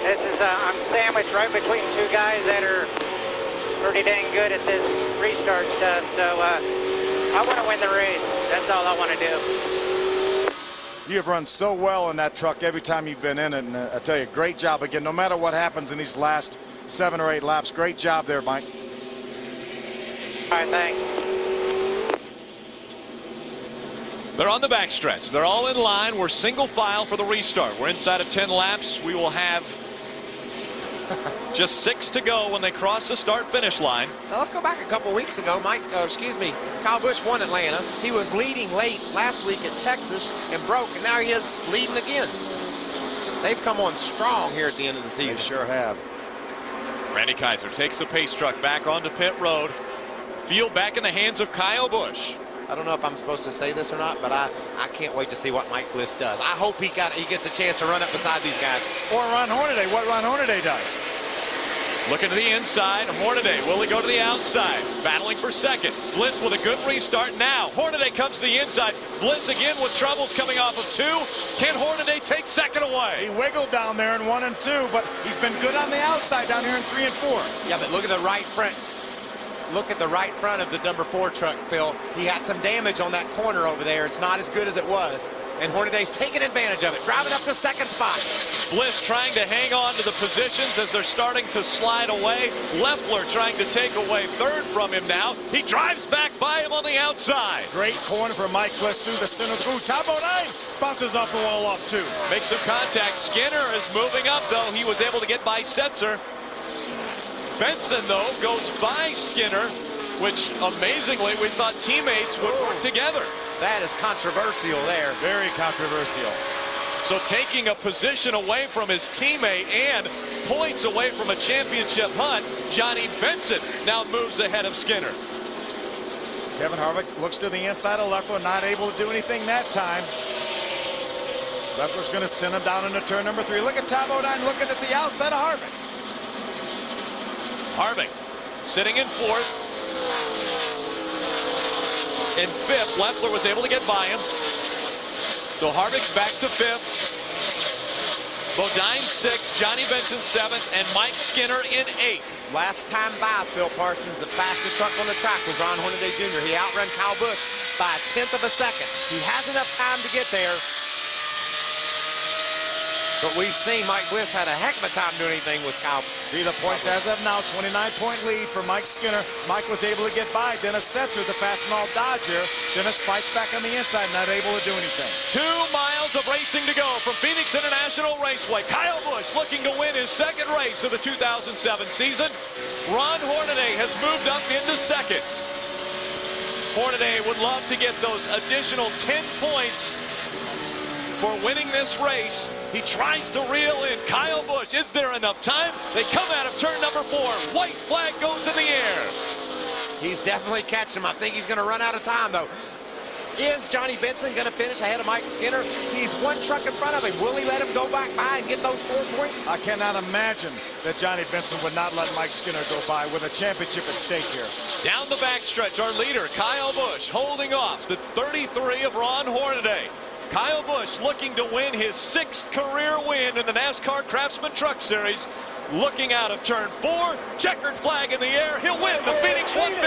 This is I'm sandwiched right between 2 guys that are pretty dang good at this restart stuff. So I want to win the race. That's all I want to do. You have run so well in that truck every time you've been in it, and I tell you, great job again. No matter what happens in these last 7 or 8 laps, great job there, Mike. All right, thanks. They're on the backstretch. They're all in line. We're single file for the restart. We're inside of 10 laps. We will have just 6 to go when they cross the start-finish line. Now let's go back a couple weeks ago. Kyle Busch won Atlanta. He was leading late last week at Texas and broke, and now he is leading again. They've come on strong here at the end of the season. They sure have. Randy Kaiser takes the pace truck back onto pit road. Field back in the hands of Kyle Busch. I don't know if I'm supposed to say this or not, but I can't wait to see what Mike Bliss does. I hope he gets a chance to run up beside these guys. Or Ron Hornaday, what Ron Hornaday does. Looking to the inside, Hornaday, will he go to the outside? Battling for second. Bliss with a good restart now. Hornaday comes to the inside. Bliss again with troubles coming off of 2. Can Hornaday take second away? He wiggled down there in 1 and 2, but he's been good on the outside down here in 3 and 4. Yeah, but look at the right front. Look at the right front of the number 4 truck, Phil. He had some damage on that corner over there. It's not as good as it was. And Hornaday's taking advantage of it, driving up the second spot. Bliss trying to hang on to the positions as they're starting to slide away. Leffler trying to take away third from him now. He drives back by him on the outside. Great corner for Mike Bliss through the center through. Top 09 bounces off the wall off 2. Makes some contact. Skinner is moving up, though. He was able to get by Setzer. Benson, though, goes by Skinner. which amazingly we thought teammates would work together. That is controversial there. Very controversial. So taking a position away from his teammate and points away from a championship hunt, Johnny Benson now moves ahead of Skinner. Kevin Harvick looks to the inside of Leffler, not able to do anything that time. Leffler's going to send him down into turn number 3. Look at Tom O'Dine looking at the outside of Harvick. Harvick sitting in 4th. In 5th, Leffler was able to get by him. So Harvick's back to 5th. Bodine 6th, Johnny Benson 7th, and Mike Skinner in 8th. Last time by, Phil Parsons, the fastest truck on the track was Ron Hornaday Jr. He outrun Kyle Busch by 1/10 of a second. He has enough time to get there. But we've seen Mike Bliss had a heck of a time doing anything with Kyle. See the points as of now, 29-point lead for Mike Skinner. Mike was able to get by Dennis Setzer, the Fastenal Dodger. Dennis fights back on the inside, not able to do anything. 2 miles of racing to go from Phoenix International Raceway. Kyle Busch looking to win his 2nd race of the 2007 season. Ron Hornaday has moved up into 2nd. Hornaday would love to get those additional 10 points for winning this race. He tries to reel in Kyle Busch. Is there enough time? They come out of turn number 4. White flag goes in the air. He's definitely catching him. I think he's going to run out of time, though. Is Johnny Benson going to finish ahead of Mike Skinner? He's 1 truck in front of him. Will he let him go back by and get those 4 points? I cannot imagine that Johnny Benson would not let Mike Skinner go by with a championship at stake here. Down the backstretch, our leader, Kyle Busch, holding off the 33 of Ron Hornaday. Kyle Busch looking to win his 6th career win in the NASCAR Craftsman Truck Series. Looking out of turn 4, checkered flag in the air. He'll win the Phoenix 150.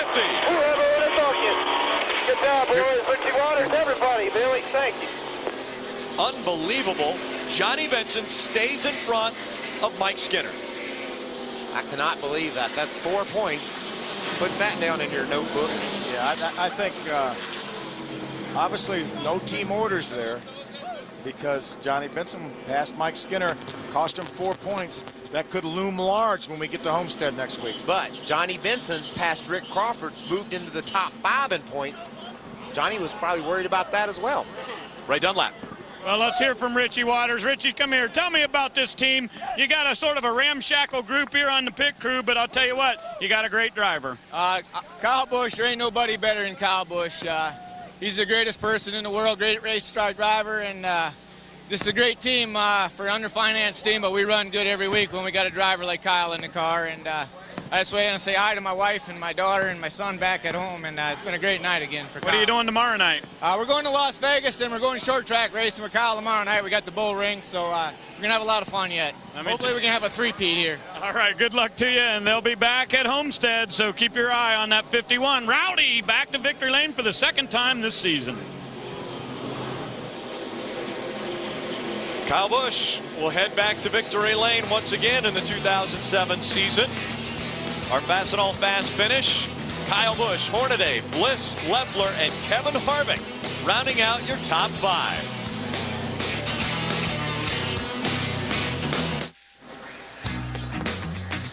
Good job, boys. Richie Waters, everybody. Billy, thank you. Unbelievable. Johnny Benson stays in front of Mike Skinner. I cannot believe that. That's 4 points. Put that down in your notebook. Yeah, I think obviously no team orders there because Johnny Benson passed Mike Skinner, cost him 4 points. That could loom large when we get to Homestead next week. But Johnny Benson passed Rick Crawford, moved into the top 5 in points. Johnny was probably worried about that as well. Ray Dunlap. Well, let's hear from Richie Waters. Richie, come here. Tell me about this team. You got a sort of a ramshackle group here on the pit crew, but I'll tell you what, you got a great driver. Kyle Busch, there ain't nobody better than Kyle Busch. He's the greatest person in the world, great race car driver, and this is a great team for an underfinanced team, but we run good every week when we got a driver like Kyle in the car. And I just want to say hi to my wife and my daughter and my son back at home, and it's been a great night again for Kyle. What are you doing tomorrow night? We're going to Las Vegas, and we're going short track racing with Kyle tomorrow night. We got the bull ring, so we're going to have a lot of fun yet. Hopefully we can have a three-peat here. All right, good luck to you, and they'll be back at Homestead, so keep your eye on that 51. Rowdy back to victory lane for the 2nd time this season. Kyle Busch will head back to victory lane once again in the 2007 season. Our Fastenal Fast finish, Kyle Busch, Hornaday, Bliss, Leffler, and Kevin Harvick rounding out your top 5.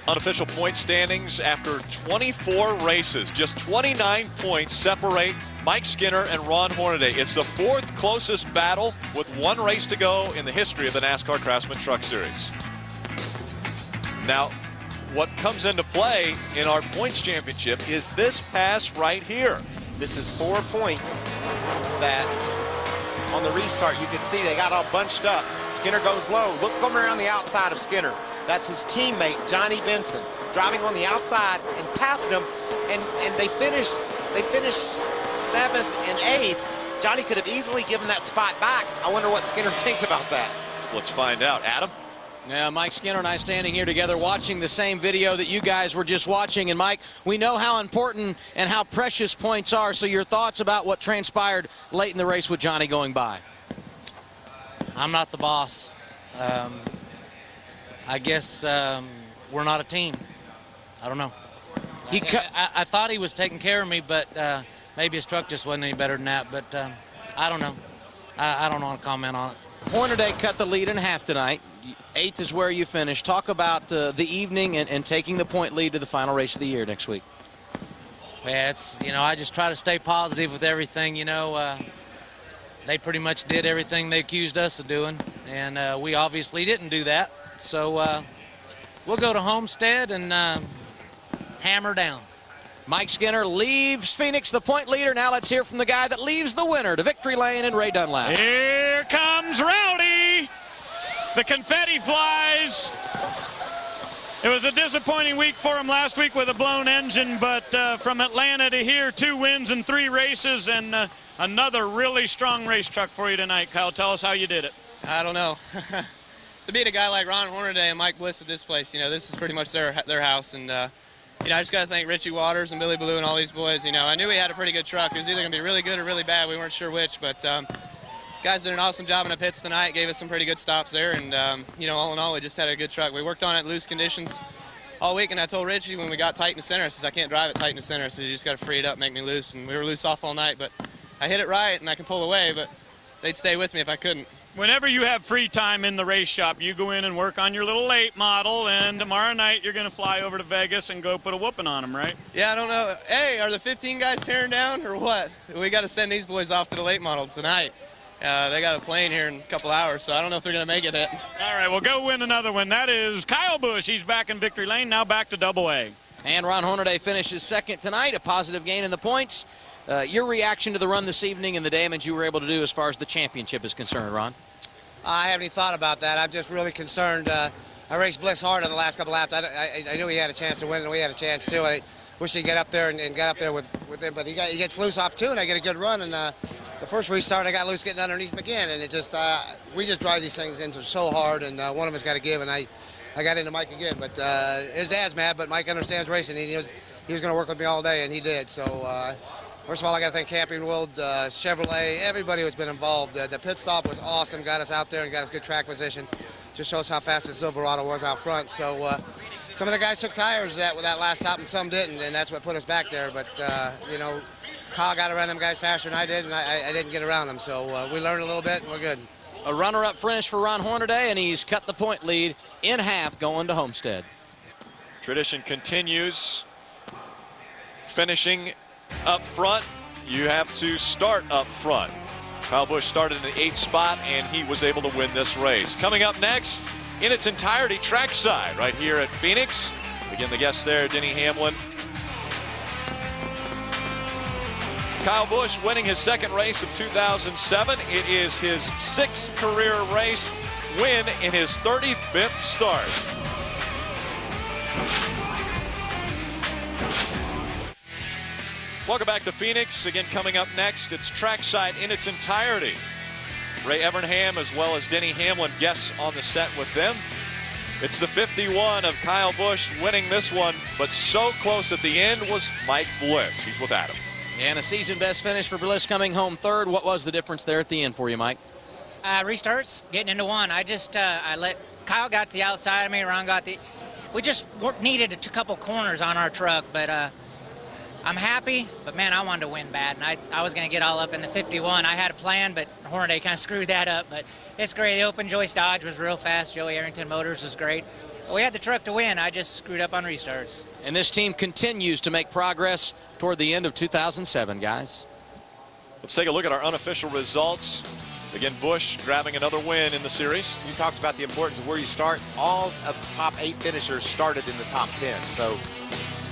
Unofficial point standings after 24 races. Just 29 points separate Mike Skinner and Ron Hornaday. It's the 4th closest battle with 1 race to go in the history of the NASCAR Craftsman Truck Series. Now, what comes into play in our points championship is this pass right here. This is 4 points that on the restart you can see they got all bunched up. Skinner goes low. Look, come around the outside of Skinner. That's his teammate, Johnny Benson, driving on the outside and passing him, and they finished 7th and 8th. Johnny could have easily given that spot back. I wonder what Skinner thinks about that. Let's find out. Adam? Yeah, Mike Skinner and I standing here together watching the same video that you guys were just watching. And, Mike, we know how important and how precious points are. So your thoughts about what transpired late in the race with Johnny going by? I'm not the boss. I guess we're not a team. I don't know. I thought he was taking care of me, but maybe his truck just wasn't any better than that. But I don't know. I don't want to comment on it. Hornaday cut the lead in half tonight. 8th is where you finished. Talk about the evening and taking the point lead to the final race of the year next week. Yeah, it's, you know, I just try to stay positive with everything, you know. They pretty much did everything they accused us of doing, and we obviously didn't do that. So we'll go to Homestead and hammer down. Mike Skinner leaves Phoenix the point leader. Now let's hear from the guy that leaves the winner to victory lane and Ray Dunlap. Here comes Rowdy. The confetti flies. It was a disappointing week for him last week with a blown engine, but from Atlanta to here, 2 wins in 3 races, and another really strong race truck for you tonight, Kyle. Tell us how you did it. I don't know. To beat a guy like Ron Hornaday and Mike Bliss at this place, you know, this is pretty much their house, and you know, I just got to thank Richie Waters and Billy Ballou and all these boys. You know, I knew we had a pretty good truck. It was either going to be really good or really bad. We weren't sure which, but guys did an awesome job in the pits tonight, gave us some pretty good stops there, and you know, all in all, we just had a good truck. We worked on it in loose conditions all week, and I told Richie when we got tight in the center, I said, I can't drive it tight in the center, so you just got to free it up, make me loose, and we were loose off all night, but I hit it right, and I can pull away, but they'd stay with me if I couldn't. Whenever you have free time in the race shop, you go in and work on your little late model, and tomorrow night you're going to fly over to Vegas and go put a whooping on them, right? Yeah, I don't know. Hey, are the 15 guys tearing down or what? We got to send these boys off to the late model tonight. They got a plane here in a couple hours, so I don't know if they're going to make it yet. All right, well, go win another one. That is Kyle Busch. He's back in victory lane, now back to Double-A. And Ron Hornaday finishes second tonight, a positive gain in the points. Your reaction to the run this evening and the damage you were able to do as far as the championship is concerned, Ron? I haven't even thought about that. I'm just really concerned. I raced Bliss hard on the last couple laps. I knew he had a chance to win, and we had a chance too. I wish he'd get up there and get up there with him, but he gets loose off too, and I get a good run. And the first restart, I got loose getting underneath him again, and it just we just drive these things in so hard, and one of us got to give, and I got into Mike again. But his dad's mad, but Mike understands racing. He was going to work with me all day, and he did. So. First of all, I got to thank Camping World, Chevrolet, everybody who's been involved. The pit stop was awesome, got us out there and got us good track position. Just shows how fast the Silverado was out front. So some of the guys took tires with that last stop and some didn't, and that's what put us back there. But, you know, Kyle got around them guys faster than I did, and I didn't get around them. So we learned a little bit, and we're good. A runner-up finish for Ron Hornaday, and he's cut the point lead in half going to Homestead. Tradition continues. Finishing up front, you have to start up front. Kyle Busch started in the 8th spot, and he was able to win this race. Coming up next, in its entirety, trackside right here at Phoenix. Again, the guests there, Denny Hamlin. Kyle Busch winning his 2nd race of 2007. It is his 6th career race win in his 35th start. Welcome back to Phoenix. Again, coming up next, it's trackside in its entirety. Ray Evernham as well as Denny Hamlin guests on the set with them. It's the 51 of Kyle Busch winning this one, but so close at the end was Mike Bliss. He's with Adam. And a season best finish for Bliss, coming home 3rd. What was the difference there at the end for you, Mike? Restarts, getting into one. I let Kyle got to the outside of me, Ron got the. We just needed a couple corners on our truck, but I'm happy, but man, I wanted to win bad, and I was going to get all up in the 51. I had a plan, but Hornaday kind of screwed that up, but it's great. The open joist Dodge was real fast. Joey Arrington Motors was great. We had the truck to win. I just screwed up on restarts. And this team continues to make progress toward the end of 2007, guys. Let's take a look at our unofficial results. Again, Busch grabbing another win in the series. You talked about the importance of where you start. All of the top 8 finishers started in the top 10. So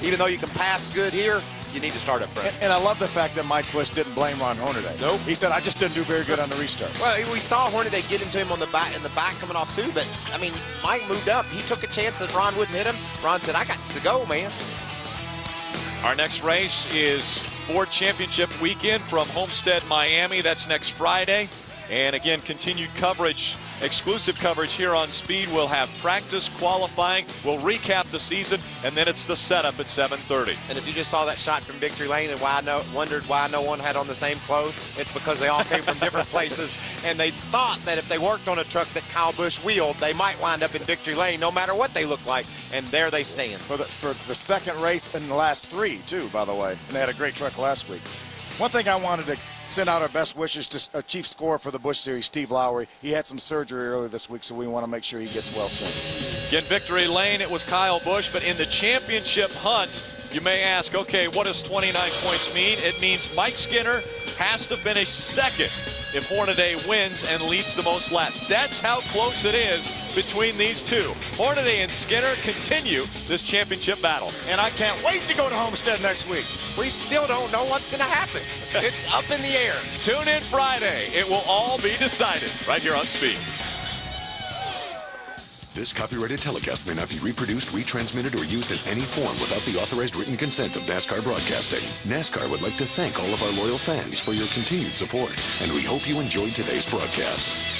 even though you can pass good here, you need to start up front. And I love the fact that Mike Bliss didn't blame Ron Hornaday. Nope. He said, I just didn't do very good on the restart. Well, we saw Hornaday get into him in the back coming off too, but I mean, Mike moved up. He took a chance that Ron wouldn't hit him. Ron said, I got to go, man. Our next race is Ford Championship weekend from Homestead, Miami. That's next Friday. And again, continued coverage, exclusive coverage here on Speed. We'll have practice, qualifying. We'll recap the season, and then it's the setup at 7:30. And if you just saw that shot from Victory Lane and wondered why no one had on the same clothes, it's because they all came from different places, and they thought that if they worked on a truck that Kyle Busch wheeled, they might wind up in Victory Lane no matter what they look like, and there they stand. For the 2nd race in the last 3, too, by the way. And they had a great truck last week. One thing I wanted to send out our best wishes to Chief Scorer for the Busch Series, Steve Lowry. He had some surgery earlier this week, so we want to make sure he gets well soon. Again, Victory Lane, it was Kyle Busch, but in the championship hunt, You may ask, okay, what does 29 points mean? It means Mike Skinner has to finish second if Hornaday wins and leads the most laps. That's how close it is between these two. Hornaday and Skinner continue this championship battle. And I can't wait to go to Homestead next week. We still don't know what's going to happen. It's up in the air. Tune in Friday. It will all be decided right here on Speed. This copyrighted telecast may not be reproduced, retransmitted, or used in any form without the authorized written consent of NASCAR Broadcasting. NASCAR would like to thank all of our loyal fans for your continued support, and we hope you enjoyed today's broadcast.